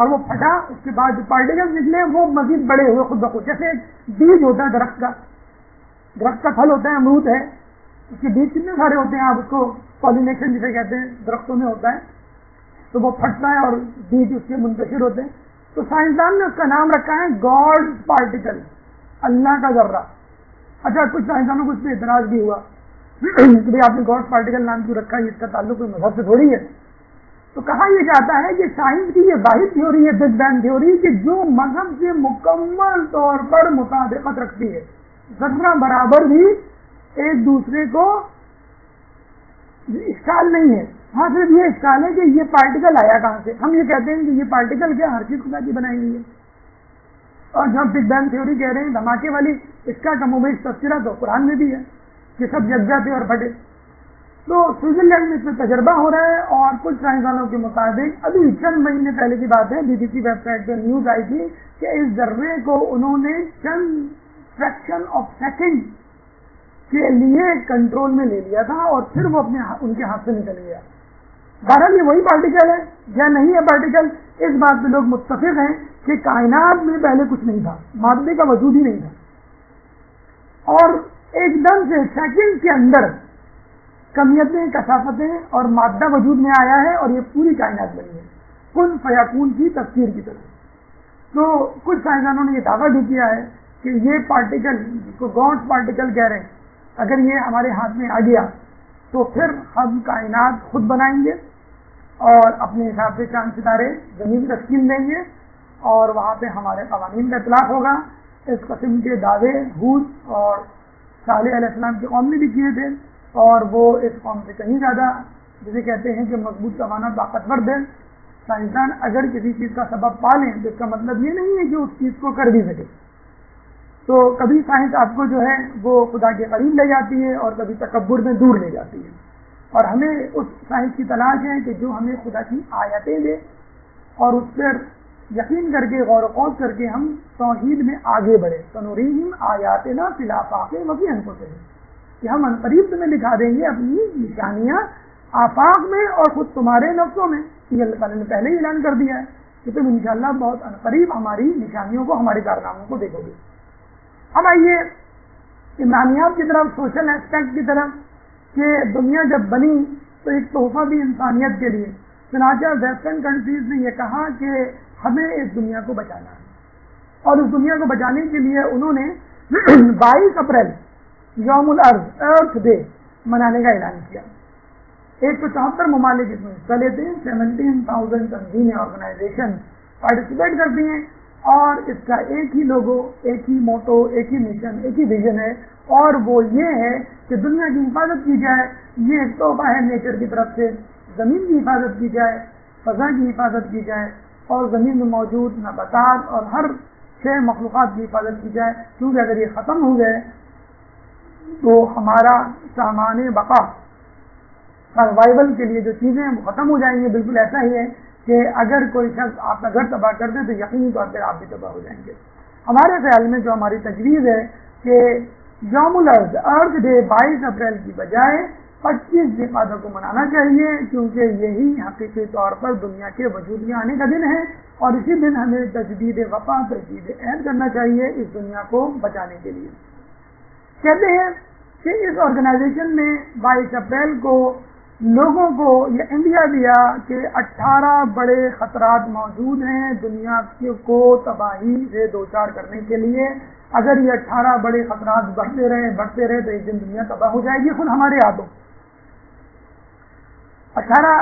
اور وہ پھٹا، اس کے بعد جو پارٹیکل نکلے وہ مزید بڑے ہوئے خود بخود. جیسے بیج ہوتا ہے درخت کا پھل ہوتا ہے، امرود ہے، اس کے بیج کتنے سارے ہوتے ہیں، آپ اس کو پالینیشن جسے کہتے ہیں درختوں میں ہوتا ہے، تو وہ پھٹتا ہے اور بیج اس کے منتشر ہوتے ہیں. تو سائنسدان نے اس کا نام رکھا ہے گاڈ پارٹیکل، اللہ کا ذرہ. اچھا، کچھ سائنسدانوں کو اس پہ اعتراض بھی ہوا کہ بھائی آپ نے گاڈ پارٹیکل نام کیوں رکھا ہے، اس کا تعلق کوئی مذہب سے تھوڑی ہے. تو کہا یہ جاتا ہے کہ سائنس کی یہ واحد تھیوری ہے، بگ بینگ تھیوری، کہ جو مذہب سے مکمل طور پر مطابقت رکھتی ہے، ذرہ برابر بھی ایک دوسرے کو اشکال نہیں ہے. ہاں صرف یہ اشکال ہے کہ یہ پارٹیکل آیا کہاں سے. ہم یہ کہتے ہیں کہ یہ پارٹیکل کیا ہر چیز خدا کی بنائی ہوئی ہے، اور جب بگ بینگ تھیوری کہہ رہے ہیں دھماکے والی، اس کا کم و بیش تذکرہ تو قرآن میں بھی ہے کہ سب جگ جاتے اور پھٹے. تو سوئٹزرلینڈ میں اس میں تجربہ ہو رہا ہے، اور کچھ سائنسدانوں کے مطابق ابھی چند مہینے پہلے کی بات ہے، BBC ویب سائٹ پہ نیوز آئی تھی کہ اس ذرے کو انہوں نے چند فریکشن آف سیکنڈ کے لیے کنٹرول میں لے لیا تھا، اور پھر وہ ان کے ہاتھ سے نکل گیا. بہرحال یہ وہی پارٹیکل ہے یا نہیں ہے پارٹیکل، اس بات پہ لوگ متفق ہیں کہ کائنات میں پہلے کچھ نہیں تھا، مادے کا وجود ہی نہیں تھا، اور ایک دم سے سیکنڈ کے اندر کمیتیں، کثافتیں اور مادہ وجود میں آیا ہے، اور یہ پوری کائنات بنی ہے کن فیکون کی تفسیر کی طرف. تو کچھ سائنسدانوں نے یہ دعویٰ بھی کیا ہے کہ یہ پارٹیکل جس کو گاڈ پارٹیکل کہہ رہے ہیں، اگر یہ ہمارے ہاتھ میں آ گیا تو پھر ہم کائنات خود بنائیں گے، اور اپنے حساب سے چاند ستارے زمین تشکیل دیں گے، اور وہاں پہ ہمارے قوانین کا اطلاق ہوگا. اس قسم کے دعوے حود اور صالح علیہ السلام کی قوم نے بھی کیے تھے، اور وہ اس قوم سے کہیں زیادہ جسے کہتے ہیں کہ مضبوط توانہ طاقتور دے. سائنسدان اگر کسی چیز کا سبب پا لیں تو اس کا مطلب یہ نہیں ہے کہ اس چیز کو کر بھی سکے. تو کبھی سائنس آپ کو جو ہے وہ خدا کے قریب لے جاتی ہے، اور کبھی تکبر میں دور لے جاتی ہے، اور ہمیں اس سائنس کی تلاش ہے کہ جو ہمیں خدا کی آیتیں دے، اور اس پر یقین کر کے غور و خوض کر کے ہم توحید میں آگے بڑھیں. سنریہم آیاتنا فی الآفاق وفی انفسہم، کہ ہم عنقریب تمہیں دکھا دیں گے اپنی نشانیاں آفاق میں اور خود تمہارے نفسوں میں. یہ اللہ تعالیٰ نے پہلے ہی اعلان کر دیا ہے کہ تم انشاءاللہ بہت عنقریب ہماری نشانیوں کو، ہمارے کارناموں کو دیکھو گے. اب آئیے ایمانیات کی طرف، سوشل ایسپیکٹ کی طرف، کہ دنیا جب بنی تو ایک تحفہ بھی انسانیت کے لیے. چنانچہ ویسٹرن کنٹریز نے یہ کہا کہ ہمیں اس دنیا کو بچانا ہے، اور اس دنیا کو بچانے کے لیے انہوں نے 22 اپریل یوم الارض، ارتھ ڈے منانے کا اعلان کیا. 174 ممالک اس میں حصہ لیتے ہیں، 17,000 تنظیمیں، آرگنائزیشن پارٹیسپیٹ کرتی ہیں، اور اس کا ایک ہی لوگو، ایک ہی موٹو، ایک ہی مشن، ایک ہی ویژن ہے، اور وہ یہ ہے کہ دنیا کی حفاظت کی جائے. یہ ایک تحفہ ہے نیچر کی طرف سے، زمین کی حفاظت کی جائے، فضا کی حفاظت کی جائے، اور زمین میں موجود نباتات اور ہر شے مخلوقات کی حفاظت کی جائے، کیونکہ اگر یہ ختم ہو گئے تو ہمارا سامان بقا، سروائیول کے لیے جو چیزیں ہیں وہ ختم ہو جائیں گی. بالکل ایسا ہی ہے کہ اگر کوئی شخص آپ کا گھر تباہ کر دے تو یقینی طور پر آپ بھی تباہ ہو جائیں گے. ہمارے خیال میں جو ہماری تجویز ہے کہ یوم الارض، ارتھ ڈے 22 اپریل کی بجائے 25 ذی القعدہ کو منانا چاہیے، کیونکہ یہی حقیقی طور پر دنیا کے وجود میں آنے کا دن ہے، اور اسی دن ہمیں تجدید وفا، تجدید عہد کرنا چاہیے اس دنیا کو بچانے کے لیے. کہتے ہیں کہ اس آرگنائزیشن نے 22 اپریل کو لوگوں کو یہ انڈیا دیا کہ 18 بڑے خطرات موجود ہیں دنیا کو تباہی سے دوچار کرنے کے لیے. اگر یہ 18 بڑے خطرات بڑھتے رہے تو ایک دن دنیا تباہ ہو جائے گی خود ہمارے ہاتھوں. 18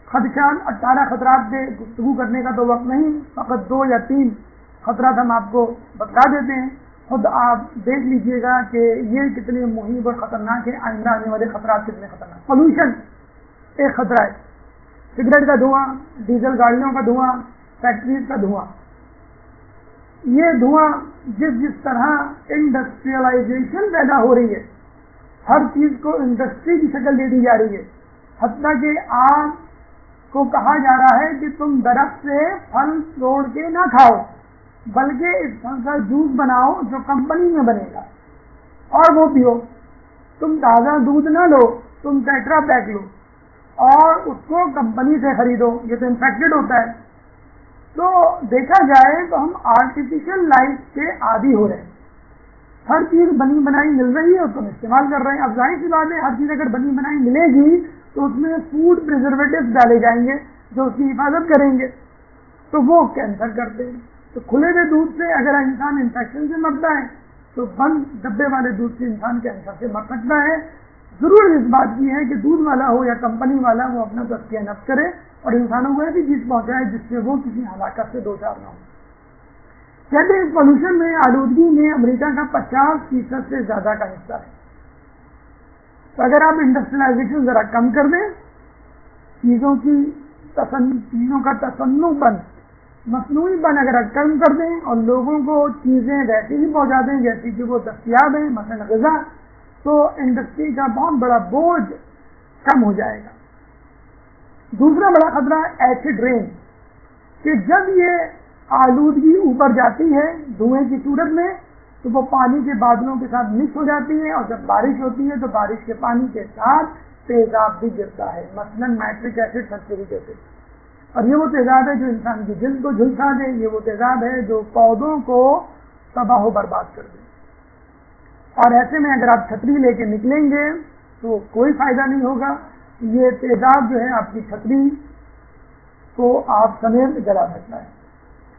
خدشات، 18 خطرات پہ گفتگو کرنے کا تو وقت نہیں، فقط 2 یا 3 خطرات ہم آپ کو بتا دیتے ہیں. خود آپ دیکھ لیجئے گا کہ یہ کتنے مہیب اور خطرناک ہیں، آئندہ آنے والے خطرات کتنے خطرناک. پولوشن ایک خطرہ ہے، سگریٹ کا دھواں، ڈیزل گاڑیوں کا دھواں، فیکٹریز کا دھواں. یہ دھواں جس طرح انڈسٹریلائزیشن پیدا ہو رہی ہے، ہر چیز کو انڈسٹری کی شکل دے دی جا رہی ہے، حتیٰ کہ آپ کو کہا جا رہا ہے کہ تم درخت سے پھل توڑ کے نہ کھاؤ، بلکہ اس پھل کا جوس بناؤ جو کمپنی میں بنے گا اور وہ پیو. تم تازہ دودھ نہ لو، تم ٹیٹرا پیک لو اور اس کو کمپنی سے خریدو، یہ تو انفیکٹڈ ہوتا ہے. تو دیکھا جائے تو ہم آرٹیفیشل لائف کے عادی ہو رہے ہیں. ہر چیز بنی بنائی مل رہی ہے تو ہم استعمال کر رہے ہیں. اب ظاہر سی بات ہے ہر چیز اگر بنی بنائی ملے گی تو اس میں فوڈ پریزرویٹوز ڈالے جائیں گے جو اس کی حفاظت کریں گے, تو وہ کینسر کرتے ہیں. تو کھلے ہوئے دودھ سے اگر انسان انفیکشن سے مرتا ہے تو بند ڈبے والے دودھ سے انسان کینسر سے مر سکتا ہے. ضرور اس بات کی ہے کہ دودھ والا ہو یا کمپنی والا وہ اپنا تزکیہ نفس کرے اور انسانوں کو ایسی چیز پہنچائے جس سے وہ کسی ہلاکت سے دوچار نہ ہو. کہتے ہیں اس پولوشن میں, آلودگی میں امریکہ کا 50% سے زیادہ کا حصہ ہے. تو اگر آپ انڈسٹریلائزیشن ذرا کم کر دیں, چیزوں کا تصنع بن, مصنوعی بن اگر کم کر دیں اور لوگوں کو چیزیں ویسی ہی پہنچا دیں جیسی کہ وہ دستیاب ہیں, مثلا غذا, تو انڈسٹری کا بہت بڑا بوجھ کم ہو جائے گا. دوسرا بڑا خطرہ ایسڈ رین, کہ جب یہ آلودگی اوپر جاتی ہے دھوئیں کی صورت میں تو وہ پانی کے بادلوں کے ساتھ مکس ہو جاتی ہے, اور جب بارش ہوتی ہے تو بارش کے پانی کے ساتھ تیزاب بھی گرتا ہے, مثلا نائٹرک ایسڈ, سلفورک ایسڈ. اور یہ وہ تیزاب ہے جو انسان کی جلد کو جھلسا دے, یہ وہ تیزاب ہے جو پودوں کو تباہ و برباد کر دے. اور ایسے میں اگر آپ چھتری لے کے نکلیں گے تو کوئی فائدہ نہیں ہوگا. یہ تیزاب جو ہے آپ کی چھتری کو آپ سمیت جلا سکتا ہے.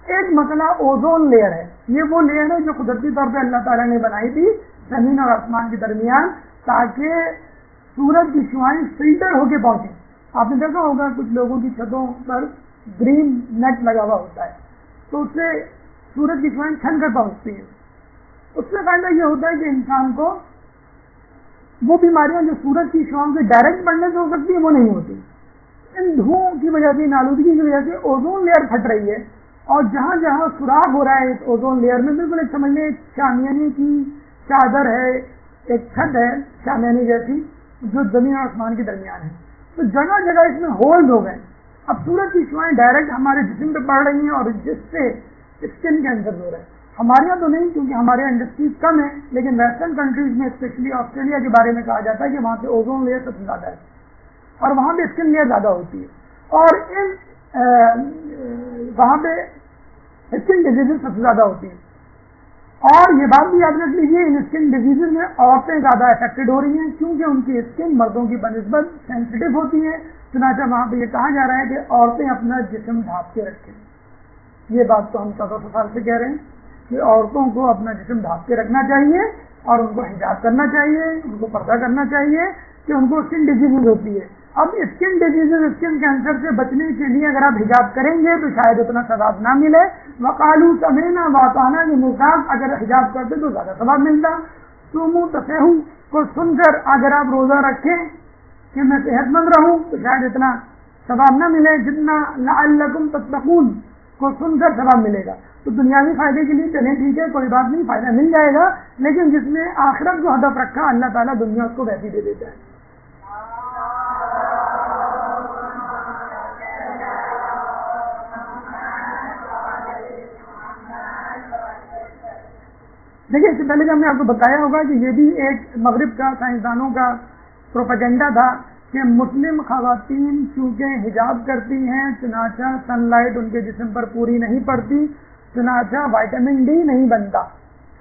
ایک مسئلہ اوزون لیئر ہے. یہ وہ لیئر ہے جو قدرتی طور پہ اللہ تعالیٰ نے بنائی تھی زمین اور آسمان کے درمیان, تاکہ سورج کی شعاعیں فلٹر ہو کے پہنچیں. آپ نے دیکھا ہوگا کچھ لوگوں کی چھتوں پر گرین نیٹ لگا ہوا ہوتا ہے, تو اس سے سورج کی شعاعیں چھن کر پہنچتی ہیں. اس سے فائدہ یہ ہوتا ہے کہ انسان کو وہ بیماریاں جو سورج کی شعاؤں سے ڈائریکٹ پڑنے سے ہو سکتی ہیں وہ نہیں ہوتی. ان دھوؤں کی وجہ سے, ان آلودگی کی وجہ سے اوزون لیئر پھٹ رہی ہے, اور جہاں جہاں سوراخ ہو رہا ہے اس اوزون لیئر میں, بالکل ایک سمجھ لیں شامیانے کی چادر ہے, ایک چھت ہے شامیانے جیسی جو زمین اور آسمان کے درمیان ہے, تو جگہ جگہ اس میں ہولز ہو گئے. اب سورج کی شعاعیں ڈائریکٹ ہمارے جسم پہ پڑ رہی ہیں اور جس سے اسکن کینسر ہو رہا ہے. ہمارے یہاں تو نہیں کیونکہ ہمارے یہاں انڈسٹریز کم ہے, لیکن ویسٹرن کنٹریز میں اسپیشلی آسٹریلیا کے بارے میں کہا جاتا ہے کہ وہاں پہ اوزون لیئر سب سے زیادہ ہے اور وہاں پہ اسکن لیئر زیادہ ہوتی ہے, اور وہاں پہ اسکن ڈیزیزز سب سے زیادہ ہوتی ہیں. اور یہ بات بھی یاد رکھ لیجیے, ان اسکن ڈیزیزز میں عورتیں زیادہ افیکٹڈ ہو رہی ہیں کیونکہ ان کی اسکن مردوں کی بنسبت سینسیٹیو ہوتی ہے. چنانچہ وہاں پہ یہ کہا جا رہا ہے کہ عورتیں اپنا جسم ڈھانپ کے رکھیں. یہ بات تو ہم 1400 سال سے کہہ رہے ہیں کہ عورتوں کو اپنا جسم ڈھانپ کے رکھنا چاہیے اور ان کو حجاب کرنا چاہیے, ان کو پردہ کرنا چاہیے کہ ان کو اسکن ڈیزیز ہوتی ہے. اب اسکن ڈیزیز, اسکن کینسر سے بچنے کے لیے اگر آپ حجاب کریں گے تو شاید اتنا ثواب نہ ملے. وقالو سمینا واطعنا کے مزاق, اگر حجاب کرتے تو زیادہ ثواب ملتا. صوموا تصحوا کو سن کر اگر آپ روزہ رکھیں کہ میں صحت مند رہوں تو شاید اتنا ثواب نہ ملے جتنا لعلکم تتقون کو سن کر ثواب ملے گا. تو دنیاوی فائدے کے لیے چلیں ٹھیک ہے, کوئی بات نہیں, فائدہ مل جائے گا, لیکن جس نے آخرت کو ہدف رکھا اللہ تعالیٰ دنیا اس کو ویسی دے دیتا ہے. دیکھیے اس سے پہلے کہ ہم نے آپ کو بتایا ہوگا کہ یہ بھی ایک مغرب کا سائنسدانوں کا پروپیگنڈا تھا کہ مسلم خواتین چونکہ حجاب کرتی ہیں چنانچہ سن لائٹ ان کے جسم پر پوری نہیں پڑتی, چنانچہ وائٹامن ڈی نہیں بنتا.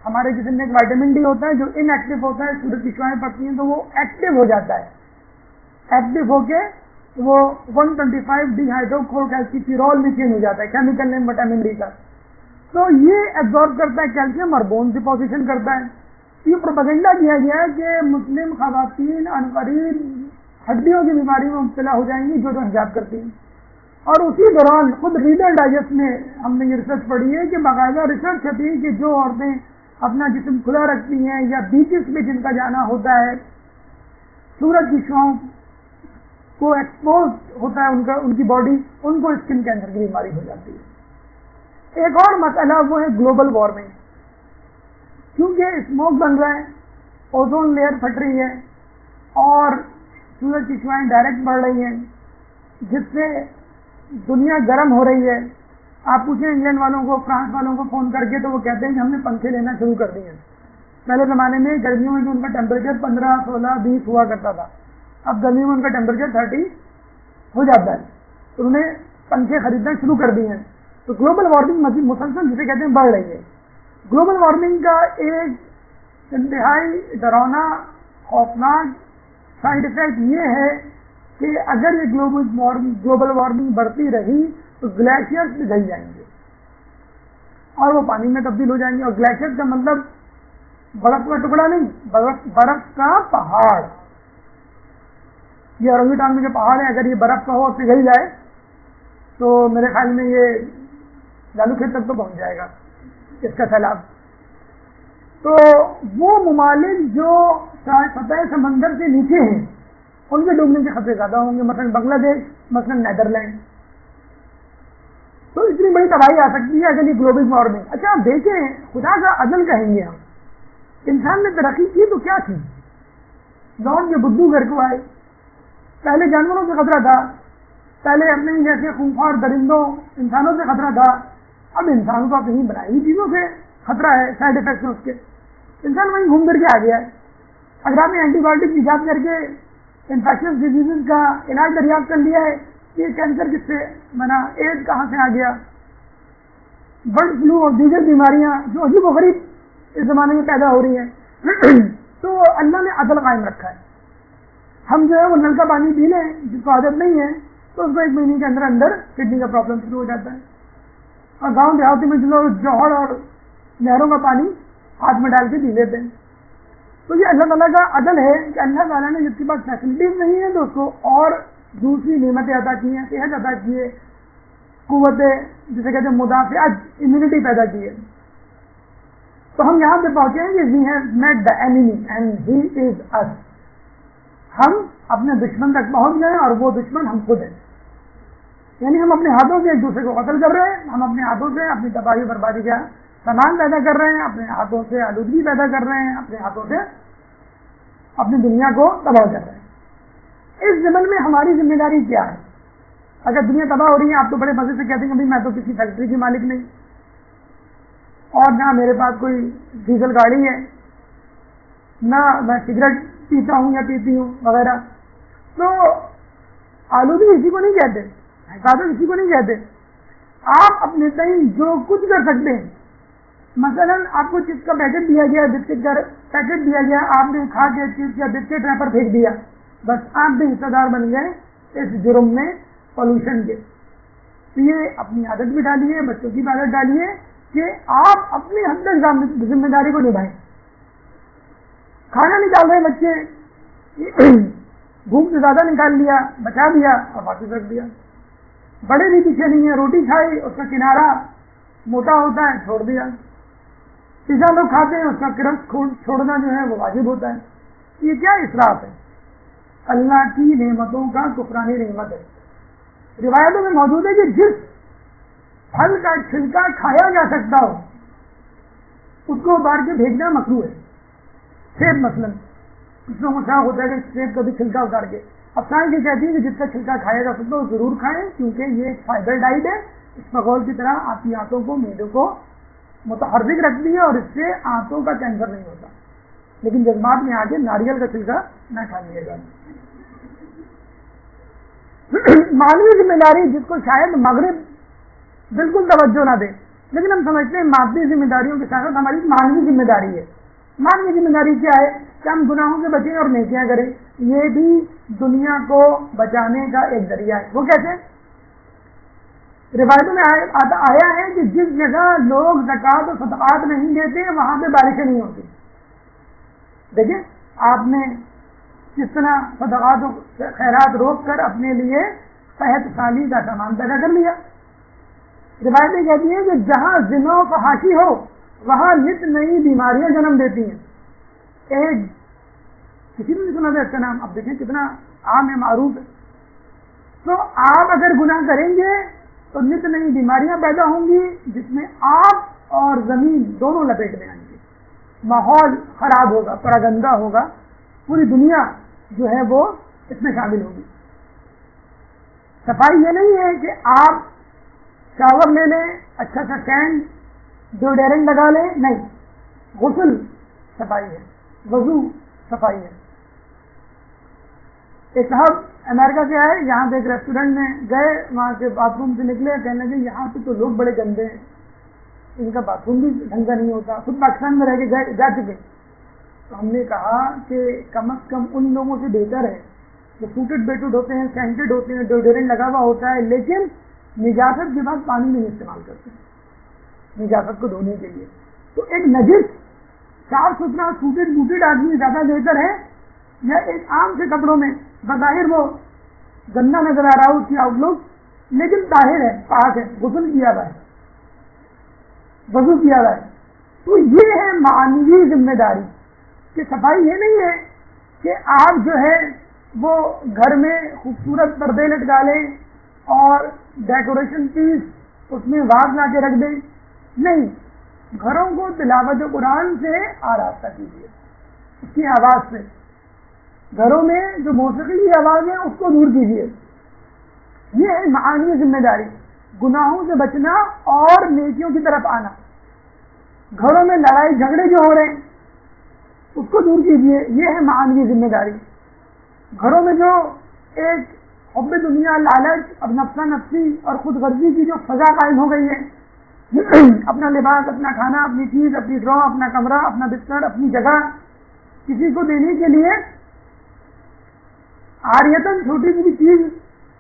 ہمارے جسم میں ایک وائٹامن ڈی ہوتا ہے جو ان ایکٹیو ہوتا ہے, سورج کی شعاعیں پڑتی ہیں تو وہ ایکٹیو ہو جاتا ہے, ایکٹیو ہو کے وہ 125 ڈی ہائیڈرو کلورل میں چینج ہو جاتا ہے, کیمیکل نیم وائٹامن ڈی کا. تو یہ ایبزارب کرتا ہے کیلشیم اور بون ڈپوزیشن کرتا ہے. یہ پروپیگنڈا کیا گیا ہے کہ مسلم خواتین عنقریب ہڈیوں کی بیماری میں مبتلا ہو جائیں گی جو حجاب کرتی ہیں. اور اسی دوران خود ریڈر ڈائجسٹ میں ہم نے یہ ریسرچ پڑھی ہے کہ باقاعدہ ریسرچ ہے کہ جو عورتیں اپنا جسم کھلا رکھتی ہیں یا بیچز پہ جن کا جانا ہوتا ہے, سورج کی شعاؤں کو ایکسپوز ہوتا ہے ان کی باڈی, ان کو اسکن کینسر کی بیماری ہو جاتی ہے. ایک اور مسئلہ وہ ہے گلوبل وارمنگ. کیونکہ اسموک بن رہا ہے, اوزون لیئر پھٹ رہی ہے اور سورج کی شعاعیں ڈائریکٹ بڑھ رہی ہیں جس سے دنیا گرم ہو رہی ہے. آپ پوچھیں انگلینڈ والوں کو, فرانس والوں کو فون کر کے تو وہ کہتے ہیں کہ ہم نے پنکھے لینا شروع کر دیے. پہلے زمانے میں گرمیوں میں جو ان کا ٹیمپریچر 15, 16, 20 ہوا کرتا تھا, اب گرمیوں میں ان کا ٹیمپریچر 30 ہو جاتا ہے, تو انہوں نے پنکھے خریدنا شروع کر دیے ہیں. تو گلوبل وارمنگ مسلسل جسے کہتے ہیں بڑھ رہی ہے. گلوبل وارمنگ کا ایک انتہائی ڈراؤنا خوفناک سائڈ افیکٹ یہ ہے کہ اگر یہ گلوبل وارمنگ بڑھتی رہی تو گلیشیئرز پگھل جائیں گے اور وہ پانی میں تبدیل ہو جائیں گے. اور گلیشیئر کا مطلب برف کا ٹکڑا نہیں، برف کا پہاڑ. یہ اورنگوٹان میں جو پہاڑ ہے اگر یہ برف کا ہو اور پگھل جائے تو میرے خیال میں یہ لالو کھیت تک تو پہنچ جائے گا اس کا سیلاب. تو وہ ممالک جو سطح سمندر سے نیچے ہیں ان کے ڈوبنے کے خطرے زیادہ ہوں گے، مثلا بنگلہ دیش، مثلا نیدرلینڈ. تو اتنی بڑی تباہی آ سکتی ہے اگر یہ گلوبل وارمنگ. اچھا آپ دیکھیں، خدا کا عدل کہیں گے ہم. انسان نے ترقی کی تو کیا تھی؟ لوٹ کے بدھو گھر کو آئے. پہلے جانوروں سے خطرہ تھا، پہلے اپنے جیسے خونخوار درندوں انسانوں سے خطرہ تھا. اب انسانوں کو اپنی بنائی ہوئی چیزوں سے خطرہ ہے، سائڈ افیکٹس اس کے. انسان وہیں گھوم کر کے آ گیا ہے. اگر آپ نے اینٹی بایوٹک ایجاد کر کے انفیکشس ڈیزیز کا علاج دریافت کر لیا ہے، یہ کینسر کس سے بنا، ایڈز کہاں سے آ گیا، برڈ فلو اور دیگر بیماریاں جو عجیب و غریب اس زمانے میں پیدا ہو رہی ہیں. تو اللہ نے عدل قائم رکھا ہے. ہم جو ہے وہ نل کا پانی پی لیں جس کو عادت نہیں ہے تو اس کو 1 مہینے کے اندر اندر کڈنی کا پرابلم شروع ہو جاتا ہے. اور گاؤں دیہاتی میں جو جوہر اور نہروں کا پانی ہاتھ میں ڈال کے پی لیتے ہیں. تو یہ اللہ تعالیٰ کا عدل ہے کہ اللہ تعالیٰ نے جس کے پاس فیسلٹیز نہیں ہیں تو اس کو اور دوسری نعمتیں عطا کی ہیں، صحت عطا کی ہے، قوتیں جسے کہتے ہیں مدافعت، امیونٹی پیدا کی ہے. تو ہم یہاں پہ پہنچے ہیں کہ we have met the enemy and he is us. ہم اپنے دشمن تک پہنچ گئے اور وہ دشمن ہم خود ہیں. یعنی ہم اپنے ہاتھوں سے ایک دوسرے کو قتل کر رہے ہیں، ہم اپنے ہاتھوں سے اپنی تباہی بربادی کا سامان پیدا کر رہے ہیں، اپنے ہاتھوں سے آلودگی پیدا کر رہے ہیں، اپنے ہاتھوں سے اپنی دنیا کو تباہ کر رہے ہیں. اس زمن میں ہماری ذمہ داری کیا ہے؟ اگر دنیا تباہ ہو رہی ہے، آپ تو بڑے مزے سے کہتے ہیں کہ میں تو کسی فیکٹری کی مالک نہیں اور نہ میرے پاس کوئی ڈیزل گاڑی ہے، نہ میں سگریٹ پیتا ہوں یا پیتی ہوں وغیرہ. تو آلودگی اسی کو نہیں کہتے، حفاظت اسی کو نہیں کہتے. آپ اپنے تئیں جو کچھ کر سکتے ہیں، مثلا آپ کو چپس کا پیکٹ دیا گیا، بسکٹ کا پیکٹ دیا گیا، آپ نے کھا کے چپس یا بسکٹ ریپر پھینک دیا، بس آپ بھی حصہ دار بن گئے اس جرم میں، پولوشن کے. تو یہ اپنی عادت بھی ڈالیے، بچوں کی بھی عادت ڈالیے کہ آپ اپنی حد تک ذمہ داری کو نبھائیں. کھانا نکال رہے بچے، بھوک سے زیادہ نکال لیا، بچا دیا اور واپس رکھ دیا. بڑے بھی پیچھے نہیں ہیں، روٹی کھائی اس کا کنارہ موٹا ہوتا ہے چھوڑ دیا. پیزا لوگ کھاتے ہیں، اس کا کرسٹ چھوڑنا جو ہے وہ واجب ہوتا ہے. یہ کیا اسراف ہے؟ اللہ کی نعمتوں کا کفرانی نعمت ہے. روایتوں میں موجود ہے کہ جس پھل کا چھلکا کھایا جا سکتا ہو اس کو اتار کے بھیجنا مکروہ ہے. سیب مثلا اس میں شوق ہوتا ہے کہ سیب کا بھی چھلکا اتار کے. اب سائنس یہ کہتی ہے کہ جس کا چھلکا کھایا جا سکتا ہے وہ ضرور کھائیں، کیونکہ یہ ایک فائبر ڈائٹ ہے. اس مغول کی طرح آپ کی آنتوں کو، معدے کو متحرک رکھتی ہے اور اس سے آنتوں کا کینسر نہیں ہوتا. لیکن جذبات میں آگے ناریل کا چھلکا نہ کھائیے گا. مانوی ذمہ داری جس کو شاید مغرب بالکل توجہ نہ دے، لیکن ہم سمجھتے ہیں مادی ذمہ داریوں کے ساتھ ہماری مانوی ذمہ داری ہے. مانوی ذمہ داری کیا ہے کہ ہم گناہوں سے بچیں اور نیکیاں کریں. یہ بھی دنیا کو بچانے کا ایک ذریعہ ہے. وہ کیسے؟ روایتوں میں آیا ہے کہ جس جگہ لوگ زکوٰۃ و صدقات نہیں دیتے وہاں پہ بارشیں نہیں ہوتی. دیکھیں آپ نے کس طرح صدقات و خیرات روک کر اپنے لیے صحت سالی کا سامان پیدا کر لیا. روایتیں کہتی ہیں کہ جہاں زنا و فحاشی ہو وہاں نت نئی بیماریاں جنم دیتی ہیں. ایک کسی نے نہیں سنا تھا اس کا نام، اب دیکھیں کتنا عام ہے، معروف ہے. تو آپ اگر گناہ کریں گے تو نت نئی بیماریاں پیدا ہوں گی جس میں آپ اور زمین دونوں لپیٹ میں آئیں گے. ماحول خراب ہوگا، پراگندہ ہوگا، پوری دنیا جو ہے وہ اس میں شامل ہوگی. صفائی یہ نہیں ہے کہ آپ شاور لے لیں، اچھا سا سینڈ ڈیوڈرنٹ لگا لیں، نہیں. غسل صفائی ہے، وضو صفائی ہے. ایک صاحب امریکہ سے آئے, یہاں پہ ایک ریسٹورینٹ میں گئے, وہاں سے باتھ روم سے نکلے, کہنے لگے یہاں پہ تو لوگ بڑے گندے ہیں, ان کا باتھ روم بھی ڈھنگ کا نہیں ہوتا. خود پاکستان میں رہ کے جا چکے. تو ہم نے کہا کہ کم از کم ان لوگوں سے بہتر ہے جو سوٹڈ بیٹوڈ ہوتے ہیں, سینٹڈ ہوتے ہیں, ڈیوڈرنٹ لگا ہوا ہوتا ہے, لیکن نجاست کے بعد پانی نہیں استعمال کرتے نجاست کو دھونے کے لیے. تو ایک نجس صاف ستھرا سوٹڈ بوٹڈ آدمی زیادہ بہتر ہے یا ایک عام سے کپڑوں میں بظاہر وہ گندا نظر آ رہا ہو اس کی آؤٹ لک, لیکن طاہر ہے, پاک ہے, غسل کیا ہوا ہے, وضو کیا ہوا ہے. تو یہ ہے معنوی ذمہ داری کہ صفائی یہ نہیں ہے کہ آپ جو ہے وہ گھر میں خوبصورت پردے لٹکا لیں اور ڈیکوریشن پیس اس میں واز لا کے رکھ دیں. نہیں, گھروں کو تلاوت قرآن سے آراستہ کیجیے, اس کی آواز سے. گھروں میں جو موسیقی کی آواز ہے اس کو دور کیجیے. یہ ہے معانی ذمہ داری, گناہوں سے بچنا اور نیکیوں کی طرف آنا. گھروں میں لڑائی جھگڑے جو ہو رہے ہیں اس کو دور کیجیے, یہ ہے معانی ذمہ داری. گھروں میں جو ایک حب دنیا, لالچ, اب نفسا نفسی اور خود غرضی کی جو فضا قائم ہو گئی ہے, اپنا لباس, اپنا کھانا, اپنی چیز, اپنی ڈرا, اپنا کمرہ, اپنا بستر, اپنی جگہ کسی کو دینے کے لیے آریتن چھوٹی سی چیز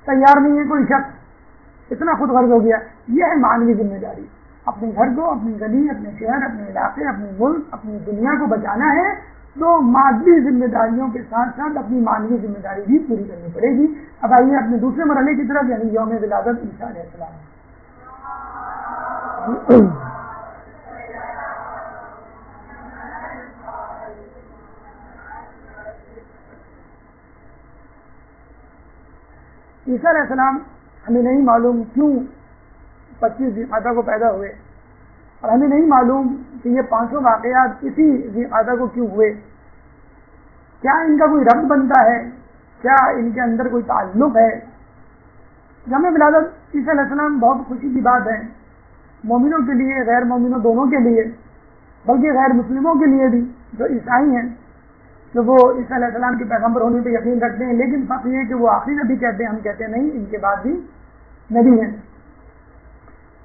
تیار نہیں ہے کوئی شخص, اتنا خود غرض ہو گیا. یہ ہے معنوی ذمہ داری. اپنے گھر کو, اپنی گلی, اپنے شہر, اپنے علاقے, اپنے ملک, اپنی دنیا کو بچانا ہے تو مادی ذمہ داریوں کے ساتھ ساتھ اپنی معنوی ذمہ داری بھی پوری کرنی پڑے گی. اب آئیے اپنے دوسرے مرحلے کی طرف, یعنی یوم ولادت عیسیٰ علیہ السلام. عیسیٰ علیہ السلام ہمیں نہیں معلوم کیوں 25 ذی القعدہ کو پیدا ہوئے, اور ہمیں نہیں معلوم کہ یہ 500 واقعات اسی ذی القعدہ کو کیوں ہوئے. کیا ان کا کوئی ربط بنتا ہے, کیا ان کے اندر کوئی تعلق ہے؟ یوم ولادت عیسیٰ علیہ السلام بہت خوشی کی بات ہے, مومنوں کے لیے, غیر مومنوں دونوں کے لیے, بلکہ غیر مسلموں کے لیے بھی جو عیسائی ہیں, کہ وہ عیسیٰ علیہ السلام کے پیغمبر ہونے پہ یقین رکھتے ہیں, لیکن فرق یہ ہے کہ وہ آخری نبی کہتے ہیں, ہم کہتے ہیں نہیں, ان کے بعد بھی نبی ہیں.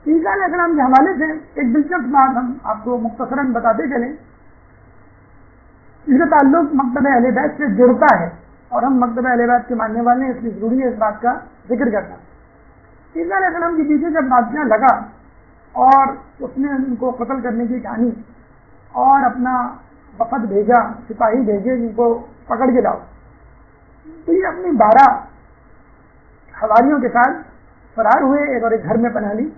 عیسیٰ علیہ السلام کے حوالے سے ایک دلچسپ بات ہم آپ کو مختصراً بتاتے چلیں. اس کا تعلق مکتبہ اہل بیت سے جڑتا ہے, اور ہم مکتبہ اہل بیت کے ماننے والے ہیں, اس لیے ضروری ہے اس بات کا ذکر کرنا. عیسیٰ علیہ السلام کے پیچھے جب بادشاہ لگا اور اس نے ان کو قتل کرنے کی کہانی اور اپنا وفد بھیجا, سپاہی بھیجے جن کو پکڑ کے لاؤ, تو یہ اپنی 12 حواریوں کے ساتھ فرار ہوئے, ایک اور ایک گھر میں پناہ لی,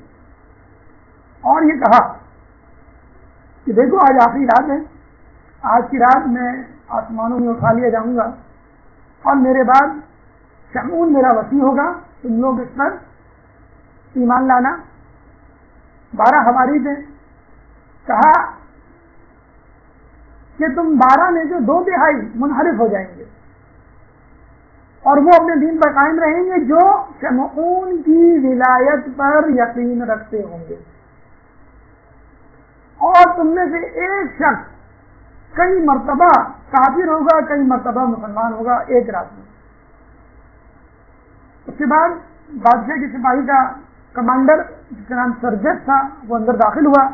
اور یہ کہا کہ دیکھو آج آخری رات ہے, آج کی رات میں آسمانوں میں اٹھا لیا جاؤں گا, اور میرے بعد شمعون میرا وسیع ہوگا, تم لوگ اس پر ایمان لانا. 12 حواری تھے, کہا کہ تم 12 میں سے 2/3 منحرف ہو جائیں گے, اور وہ اپنے دین پر قائم رہیں گے جو شمعون کی ولایت پر یقین رکھتے ہوں گے, اور تم میں سے ایک شخص کئی مرتبہ کافر ہوگا, کئی مرتبہ مسلمان ہوگا ایک رات میں. اس کے بعد بادشاہ کے سپاہی کا کمانڈر جس کا نام سرجس تھا وہ اندر داخل ہوا,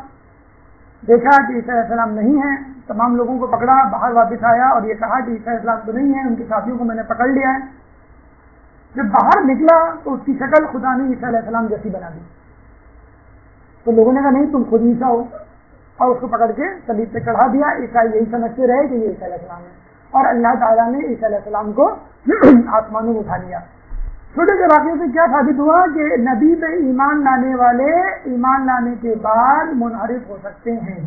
دیکھا کہ عیسیٰ علیہ السلام نہیں ہے, تمام لوگوں کو پکڑا, باہر واپس آیا اور یہ کہا کہ عیسیٰ علیہ السلام تو نہیں ہے, ان کے ساتھیوں کو میں نے پکڑ لیا ہے. جب باہر نکلا تو اس کی شکل خدا نے عیسیٰ علیہ السلام جیسی بنا دی. تو لوگوں نے کہا نہیں, تم خود عیسیٰ ہو, اور اس کو پکڑ کے صلیب پہ چڑھا دیا. عیسائی یہی سمجھتے رہے کہ یہ عیسیٰ علیہ السلام ہے, اور اللہ تعالیٰ نے عیسیٰ علیہ السلام کو آسمانوں میں اٹھا لیا. چھوٹے سے واقعے سے کیا ثابت ہوا کہ نبی پہ ایمان لانے والے ایمان لانے کے بعد منحرف ہو سکتے ہیں.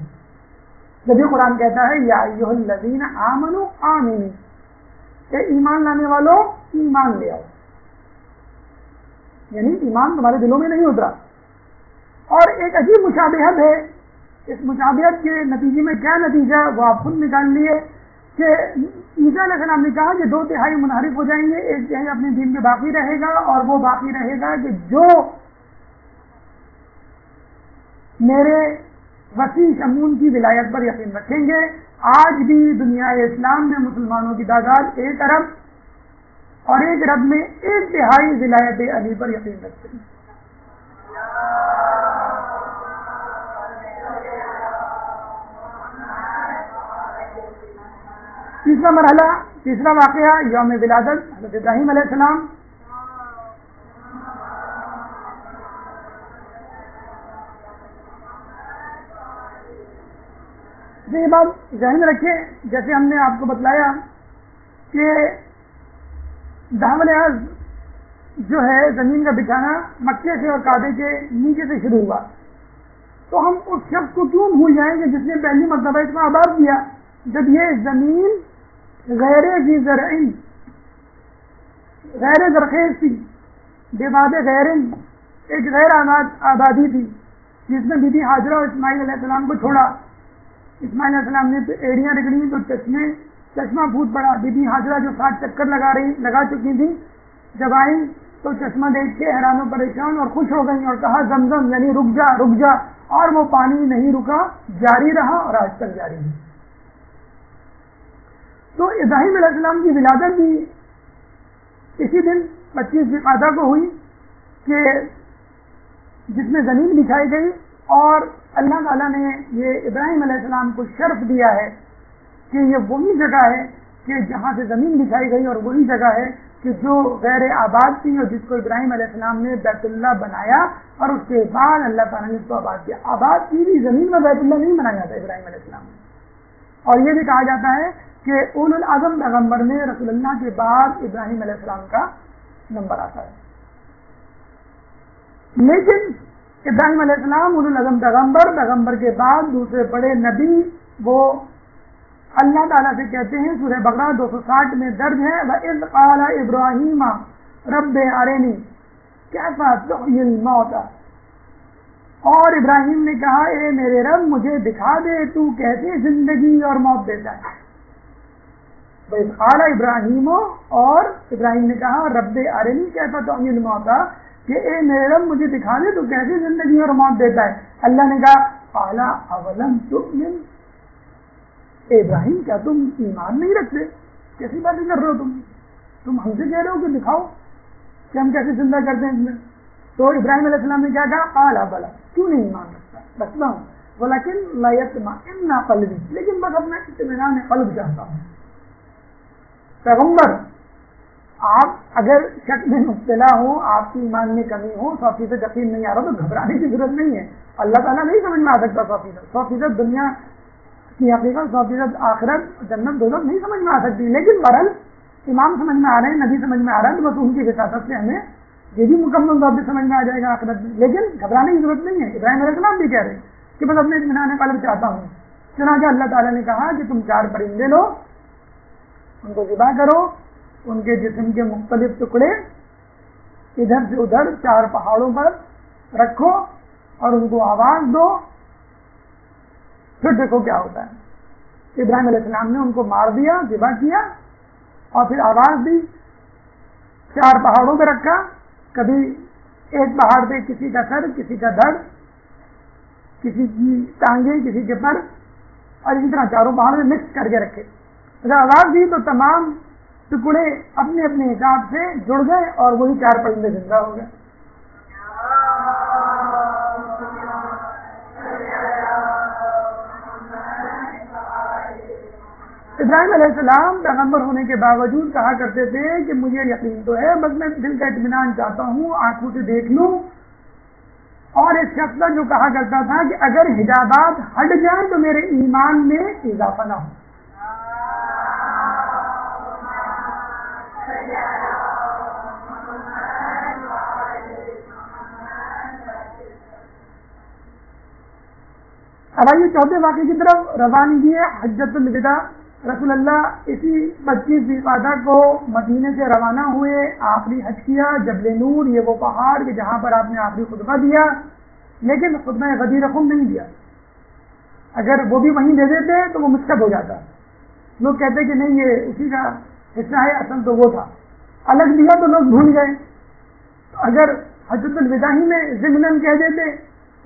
جب یہ قرآن کہتا ہے یا ایھا الذین آمنوا آمنوا, کہ ایمان لانے والوں ایمان لے آؤ, یعنی ایمان تمہارے دلوں میں نہیں اترا. اور ایک عجیب مشابہت ہے, اس مشابہت کے نتیجے میں کیا نتیجہ وہ آپ خود نکال لیے کہ عیسیٰ علیہ السلام نے کہا کہ 2/3 منحرف ہو جائیں گے, 1/3 اپنے دین میں باقی رہے گا, اور وہ باقی رہے گا کہ جو میرے وسیع شمعون کی ولایت پر یقین رکھیں گے. آج بھی دنیا اسلام میں مسلمانوں کی تعداد 1 ارب اور ایک رب میں 1/3 ولایت علی پر یقین رکھتے ہیں. تیسرا مرحلہ، تیسرا واقعہ یوم ولادت حضرت ابراہیم علیہ السلام. یہ بات ذہن میں رکھیں، جیسے ہم نے آپ کو بتلایا کہ دامن عرض جو ہے زمین کا بچھانا مکے سے اور کعبے کے نیچے سے شروع ہوا، تو ہم اس شخص کو کیوں بھول جائیں گے جس نے پہلی مرتبہ اس کو آباد کیا، جب یہ زمین غیر ذی زرع، غیر زرخیز تھی، بباد غیر، ایک غیر آبادی تھی، جس میں بی بی ہاجرہ اور اسماعیل علیہ السلام کو چھوڑا. اسماعیل علیہ السلام نے ایڑیاں رگڑی تو چشمہ پھوٹ پڑا. بی بی ہاجرہ جو 60 چکر لگا چکی تھی، جب آئی تو چشمہ دیکھ کے حیران و پریشان اور خوش ہو گئی اور کہا زمزم، یعنی رک جا رک جا، اور وہ پانی نہیں رکا، جاری رہا اور آج تک جاری ہے. تو ابراہیم علیہ السلام کی ولادت بھی اسی دن 25 ذوالقعدہ کو ہوئی کہ جس میں زمین بچھائی گئی، اور اللہ تعالیٰ نے یہ ابراہیم علیہ السلام کو شرف دیا ہے کہ یہ وہی جگہ ہے کہ جہاں سے زمین بچھائی گئی، اور وہی جگہ ہے کہ جو غیر آباد تھی اور جس کو ابراہیم علیہ السلام نے بیت اللہ بنایا، اور اس کے بعد اللہ تعالیٰ نے اس کو آباد کیا. آباد کی بھی زمین میں بیت اللہ نہیں بنایا تھا ابراہیم علیہ السلام نے. اور یہ بھی کہا جاتا ہے کہ اولو العزم پیغمبر میں رسول اللہ کے بعد ابراہیم علیہ السلام کا نمبر آتا ہے. لیکن ابراہیم علیہ السلام اولو العزم پیغمبر کے بعد دوسرے بڑے نبی، وہ اللہ تعالیٰ سے کہتے ہیں، سورہ بقرہ 260 میں درج ہے، وَإِذْ قَالَ إِبْرَاهِيمَ رَبِّ أَرِنِي كَيْفَ تُحْيِي الْمَوْتَى، اور ابراہیم نے کہا اے میرے رب مجھے دکھا دے تو کیسے زندگی اور موت دیتا ہے. وَإِذْ قَالَ إِبْرَاهِيمُ، اور ابراہیم نے کہا رب أَرِنِي كَيْفَ تُحْيِي الْمَوْتَى، کہ اے میرے رب مجھے دکھا دے تو کیسے زندگی اور موت دیتا ہے. اللہ نے کہا قَالَ أَوَلَمْ تُؤْمِنْ، اے ابراہیم کیا تم ایمان نہیں رکھتے؟ کیسی باتیں کر رہے ہو تم ہم سے کہہ رہے ہو کہ دکھاؤ کہ ہم کیسے زندہ کرتے ہیں اس میں. تو ابراہیم علیہ السلام نے کیا کہا قَالَ بَلَىٰ، کیوں نہیں ایمان رکھتا، رکھتا ہوں، وَلَكِنْ لَا يَطْمَئِنُّ قَلْبِي، لیکن بس اپنے اطمینان قلب چاہتا ہوں. پیغمبر آپ اگر شک میں مبتلا ہو، آپ کی ایمان میں کمی ہو، 100% یقین نہیں آ رہا تو گھبرانے کی ضرورت نہیں ہے. اللہ تعالیٰ نہیں سمجھ میں آ سکتا 100% دنیا کی حقیقت، 100% آخرت جنت دوزخ نہیں سمجھ میں آ سکتی، لیکن برحال امام سمجھ میں آ رہے ہیں، نبی سمجھ میں آ رہا ہے، تو بس ان کی وساطت سے ہمیں یہ بھی مکمل طور پہ سمجھ میں آ جائے گا آخرت میں. لیکن گھبرانے کی ضرورت نہیں ہے. ابراہیم علیہ السلام بھی کہہ رہے ہیں کہ بس اپنے اطمینان قلب چاہتا ہوں. چنانچہ اللہ تعالیٰ نے کہا کہ تم 4 پرندے لو، ان کو ذبح کرو، ان کے جسم کے مختلف ٹکڑے ادھر سے ادھر 4 پہاڑوں پر رکھو اور ان کو آواز دو، پھر دیکھو کیا ہوتا ہے. ابراہیم علیہ السلام نے ان کو مار دیا، ذبح کیا، اور پھر آواز دی. 4 پہاڑوں پہ رکھا، کبھی ایک پہاڑ پہ کسی کا سر، کسی کا دھڑ، کسی کی ٹانگیں، کسی کے پر، اور اسی طرح 4 پہاڑوں پہ مکس کر کے رکھے. جب آواز دی تو تمام ٹکڑے اپنے اپنے حساب سے جڑ گئے اور وہی 4 پرندے زندہ ہو گئے. ابراہیم علیہ السلام پیغمبر ہونے کے باوجود کہا کرتے تھے کہ مجھے یقین تو ہے، بس میں دل کا اطمینان چاہتا ہوں، آنکھوں سے دیکھ لوں. اور ایک شخص جو کہا کرتا تھا کہ اگر حجابات ہٹ جائیں تو میرے ایمان میں اضافہ نہ ہو. اب آئیے چوتھے واقعے کی طرف روانگی ہے. حجۃ الوداع. رسول اللہ اسی 25 ذوالقعدہ کو مدینے سے روانہ ہوئے، آخری حج کیا. جبل نور، یہ وہ پہاڑ کہ جہاں پر آپ نے آخری خطبہ دیا، لیکن خطبہ غدیر خم نہیں دیا. اگر وہ بھی وہیں دے دیتے تو وہ مسکت ہو جاتا. لوگ کہتے کہ نہیں یہ اسی کا حصہ ہے، اصل تو وہ تھا. الگ دیا تو لوگ بھول گئے. اگر حجۃ الوداع ہی میں ضمناً کہہ دیتے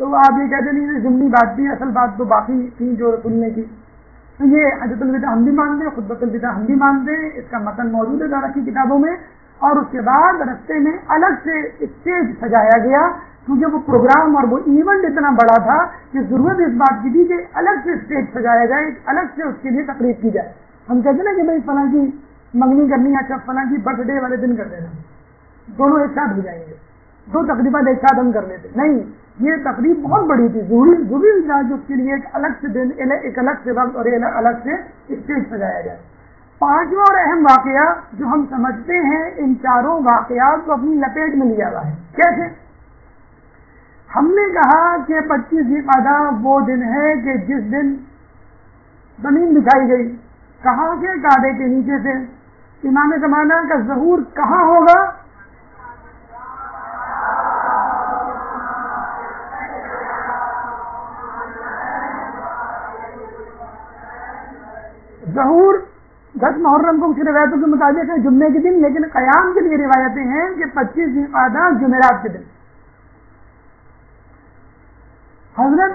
تو آپ یہ کہتے نہیں ضمنی بات تھی، اصل بات تو باقی تھی جو رسول نے کی. تو یہ حجۃ الوداع ہم بھی مانتے ہیں، خطبۃ الوداع ہم بھی مانتے ہیں. اس کا متن موجود ہے دارہ کی کتابوں میں. اور اس کے بعد رستے میں الگ سے اسٹیج سجایا گیا، کیونکہ وہ پروگرام اور وہ ایونٹ اتنا بڑا تھا کہ ضرورت اس بات کی تھی کہ الگ سے اسٹیج سجایا جائے، الگ سے اس کے لیے تقریب کی جائے۔ ہم کہتے ہیں نا کہ بھائی فلاں کی منگنی کرنی ہے، اچھا فلاں کی برتھ ڈے والے دن کر دینا، دونوں ایک ساتھ ہو جائیں گے، دو تقریبات ایک ساتھ ہم کر لیتے، نہیں، یہ تقریب بہت بڑی تھی، ضروری تھا کہ اس کے لیے ایک الگ سے دن، ایک الگ سے وقت اور ایک الگ سے اسٹیج سجایا جائے۔ پانچواں اور اہم واقعہ جو ہم سمجھتے ہیں ان چاروں واقعات کو اپنی لپیٹ میں لیا ہوا ہے، کیسے؟ ہم نے کہا کہ 25 ذی القعدہ وہ دن ہے کہ جس دن زمین دکھائی گئی، کہاں سے؟ کعبے کے نیچے سے۔ امام زمانہ کا ظہور کہاں ہوگا؟ ظہور 10 محرم کو کچھ روایتوں کے مطابق ہے جمعے کے دن، لیکن قیام کے لیے روایتیں ہیں کہ 25 ذی القعدہ جمعرات کے دن۔ حضرت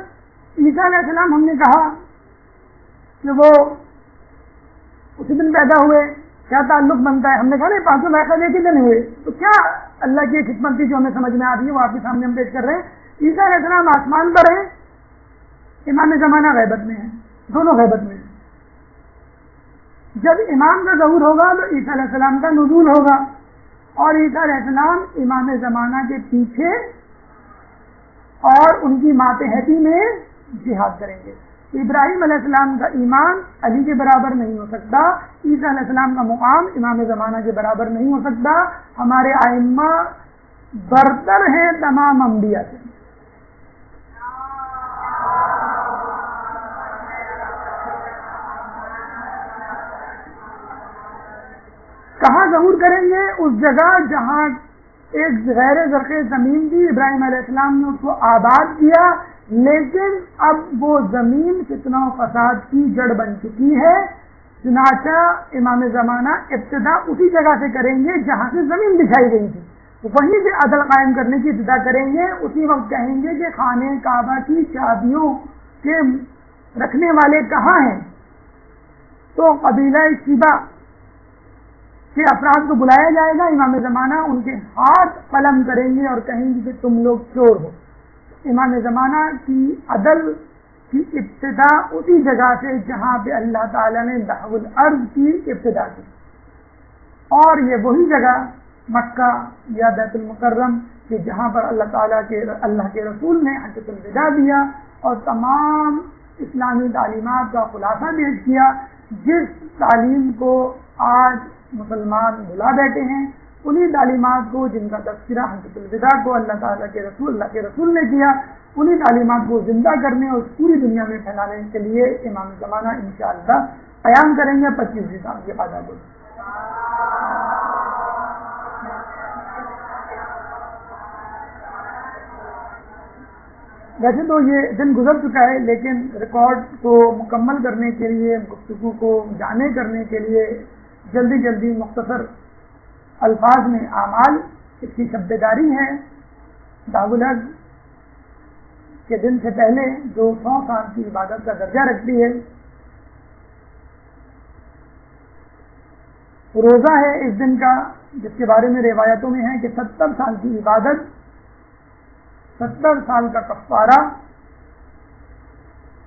عیسیٰ علیہ السلام ہم نے کہا کہ وہ اسی دن پیدا ہوئے، کیا تعلق بنتا ہے؟ ہم نے کہا نہیں، پانچوں واقعہ ایک ہی دن ہوئے، تو کیا اللہ کی ایک حکمت تھی جو ہمیں سمجھ میں آ رہی ہے، وہ آپ کے سامنے ہم پیش کر رہے ہیں۔ عیسیٰ علیہ السلام آسمان پر ہیں، امام زمانہ غیبت میں ہیں، دونوں غیبت میں ہیں۔ جب امام کا ظہور ہوگا تو عیسیٰ علیہ السلام کا نزول ہوگا، اور عیسیٰ علیہ السلام امام زمانہ کے پیچھے اور ان کی ماتحتی میں جہاد کریں گے۔ ابراہیم علیہ السلام کا ایمان علی کے برابر نہیں ہو سکتا، عیسیٰ علیہ السلام کا مقام امام زمانہ کے برابر نہیں ہو سکتا۔ ہمارے ائمہ برتر ہیں تمام انبیاء سے۔ کہاں ظہور کریں گے؟ اس جگہ جہاں ایک غیر زرخیز زمین تھی، ابراہیم علیہ السلام نے اس کو آباد کیا، لیکن اب وہ زمین فتنہ و فساد کی جڑ بن چکی ہے، چنانچہ امام زمانہ ابتدا اسی جگہ سے کریں گے جہاں سے زمین دکھائی گئی تھی، وہیں سے عدل قائم کرنے کی ابتدا کریں گے۔ اسی وقت کہیں گے کہ خانہ کعبہ کی چابیوں کے رکھنے والے کہاں ہیں؟ تو قبیلہ شیبہ کے افراد کو بلایا جائے گا، امام زمانہ ان کے ہاتھ قلم کریں گے اور کہیں گے کہ تم لوگ چور ہو۔ امام زمانہ کی عدل کی ابتدا اسی جگہ سے جہاں پہ اللہ تعالیٰ نے دحو الارض کی ابتدا کی، اور یہ وہی جگہ مکہ یا بیت المکرم کہ جہاں پر اللہ کے رسول نے حجۃ الوداع دیا اور تمام اسلامی تعلیمات کا خلاصہ پیش کیا۔ جس تعلیم کو آج مسلمان بھلا بیٹھے ہیں، انہی تعلیمات کو جن کا تذکرہ حجۃ الوداع کو اللہ کے رسول نے کیا، انہی تعلیمات کو زندہ کرنے اور پوری دنیا میں پھیلانے کے لیے امام زمانہ انشاءاللہ قیام کریں گے 25 سال کے بعد آگے۔ ویسے تو یہ دن گزر چکا ہے، لیکن ریکارڈ کو مکمل کرنے کے لیے، گفتگو کو جامع کرنے کے لیے جلدی جلدی مختصر الفاظ میں اعمال اس کی شبداری ہے۔ دحو الارض کے دن سے پہلے جو 100 سال کی عبادت کا درجہ رکھتی ہے، روزہ ہے اس دن کا، جس کے بارے میں روایتوں میں ہے کہ 70 سال کی عبادت، 70 سال کا کفارہ،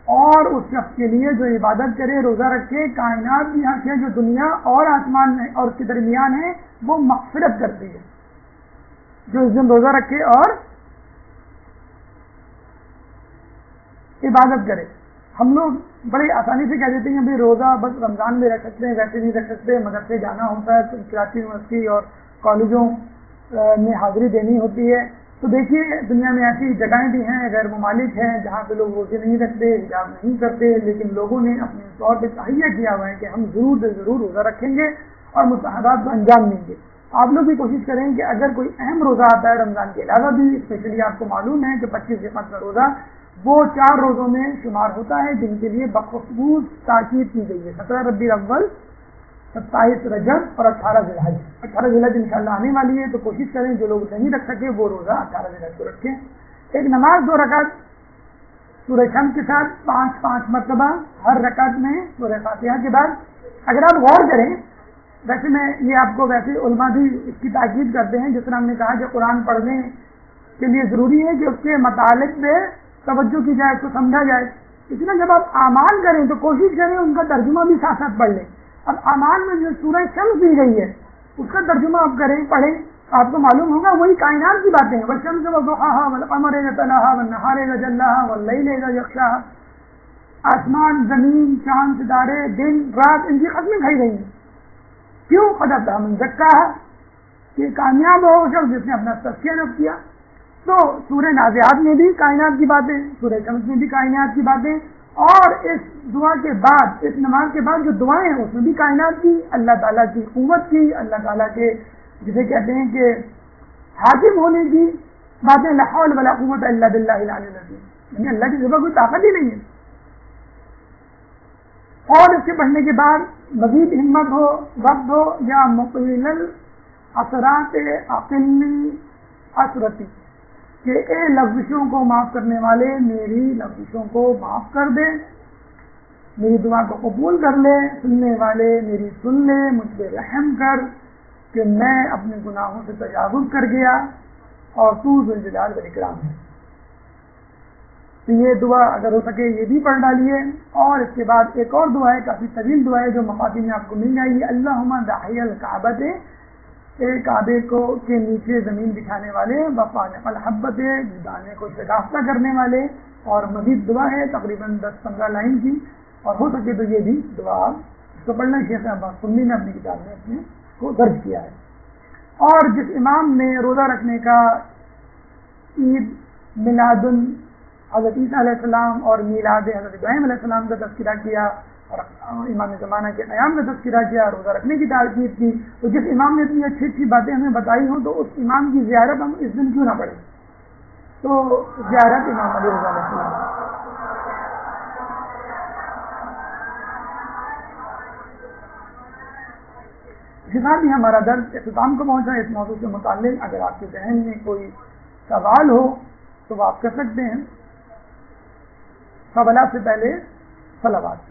اور اس شخص کے لیے جو عبادت کرے، روزہ رکھے، کائنات کی آنکھیں جو دنیا اور آسمان میں اور اس کے درمیان ہے وہ مغفرت کرتی ہے، جو اس دن روزہ رکھے اور عبادت کرے۔ ہم لوگ بڑے آسانی سے کہہ دیتے ہیں بھائی روزہ بس رمضان میں رکھ سکتے ہیں، ویسے نہیں رکھ سکتے، مدرسے جانا ہوتا ہے، کراچی یونیورسٹی اور کالجوں میں حاضری دینی ہوتی ہے۔ تو دیکھیے دنیا میں ایسی جگہیں بھی ہیں، غیر ممالک ہیں جہاں پہ لوگ روزے نہیں رکھتے، حجاب نہیں کرتے، لیکن لوگوں نے اپنے طور پہ تہیہ کیا ہوا ہے کہ ہم ضرور سے ضرور روزہ رکھیں گے اور مستحبات کو انجام دیں گے۔ آپ لوگ بھی کوشش کریں کہ اگر کوئی اہم روزہ آتا ہے رمضان کے علاوہ بھی، اسپیشلی آپ کو معلوم ہے کہ 25 ذوالحجہ کا روزہ وہ 4 روزوں میں شمار ہوتا ہے جن کے لیے بخصوص تاکید کی گئی ہے، 17 ربیع الاول، 27 رجب اور 18 ذی الحجہ۔ 18 ذی الحجہ انشاءاللہ آنے والی ہے، تو کوشش کریں جو لوگ نہیں رکھ سکے وہ روزہ 18 ذی الحجہ کو رکھیں۔ ایک نماز 2 رکعت سورہ شمس کے ساتھ 5 مرتبہ ہر رکعت میں سورہ فاتحہ کے بعد۔ اگر آپ غور کریں ویسے میں یہ آپ کو ویسے علماء بھی اس کی تاکید کرتے ہیں، جس طرح ہم نے کہا کہ قرآن پڑھنے کے لیے ضروری ہے کہ اس کے متعلق پہ توجہ کی جائے، اس کو سمجھا جائے. اسی طرح جب آپ اعمال کریں تو کوشش کریں ان کا ترجمہ بھی ساتھ ساتھ پڑھ لیں. اب اعمال میں جو سورہ شمس دی گئی ہے اس کا ترجمہ آپ کریں، پڑھیں، آپ کو معلوم ہوگا وہی کائنات کی باتیں ہیں. والشمس وضحاها والقمر اذا تلاها والنهار اذا جلاها والليل اذا يغشاها. آسمان، زمین، چاند، ستارے، دن رات، ان کی قسمیں کھائی گئی ہیں. کیوں؟ قد افلح من زکاها، کہ کامیاب ہو شخص جس نے اپنا تزکیہ نفس کیا. تو سورہ نازعات میں بھی کائنات کی باتیں، سورہ شمس میں بھی کائنات کی باتیں، اور اس دعا کے بعد، اس نماز کے بعد جو دعائیں ہیں اس میں بھی کائنات کی، اللہ تعالیٰ کی قوت کی، اللہ تعالیٰ کے جسے کہتے ہیں کہ حاکم ہونے کی باتیں. لا حول ولا قوت الا باللہ العلی العظیم، یعنی اللہ کی ذبح کوئی طاقت ہی نہیں ہے. اور اس کے پڑھنے کے بعد مزید ہمت ہو، وقت ہو، یا مقیل اثرات عقلی اثرتی، کہ اے لفظوں کو معاف کرنے والے میری لفظوں کو معاف کر دے، میری دعا کو قبول کر لے، سننے والے میری سن لے، مجھ پہ رحم کر کہ میں اپنے گناہوں سے تجاوز کر گیا اور تو ذو الجلال والاکرام ہے. تو یہ دعا اگر ہو سکے یہ بھی پڑھ ڈالیے. اور اس کے بعد ایک اور دعا ہے، کافی طویل دعا ہے، جو مفاتیح میں آپ کو مل جائے گی. اللہم داعی الکعبۃ، اے کعبے کو کے نیچے زمین بچھانے والے، وفانق الحبۃ، دانے کو شکافتہ کرنے والے. اور مزید دعا ہے تقریباً 10-15 لائن کی، اور ہو سکے تو یہ بھی دعا آپ اس کو پڑھنا. شیخ عباس سنی نے اپنی کتاب میں اپنے کو درج کیا ہے. اور جس امام نے روزہ رکھنے کا عید میلاد حضرت عیسیٰ علیہ السلام اور میلاد حضرت ابراہیم علیہ السلام کا تذکرہ کیا، اور امام زمانہ کے قیام کا تذکرہ کیا، روزہ رکھنے کی تاکید کی، تو جس امام نے اتنی اچھی اچھی باتیں ہمیں بتائی ہوں تو اس امام کی زیارت ہم اس دن کیوں نہ پڑھیں. تو زیارت امام علی رضا علیہ السلام. اس کے ساتھ ہی ہمارا درس اختتام کو پہنچا. اس موضوع سے متعلق اگر آپ کے ذہن میں کوئی سوال ہو تو وہ آپ کر سکتے ہیں. سوالات سے پہلے صلوات.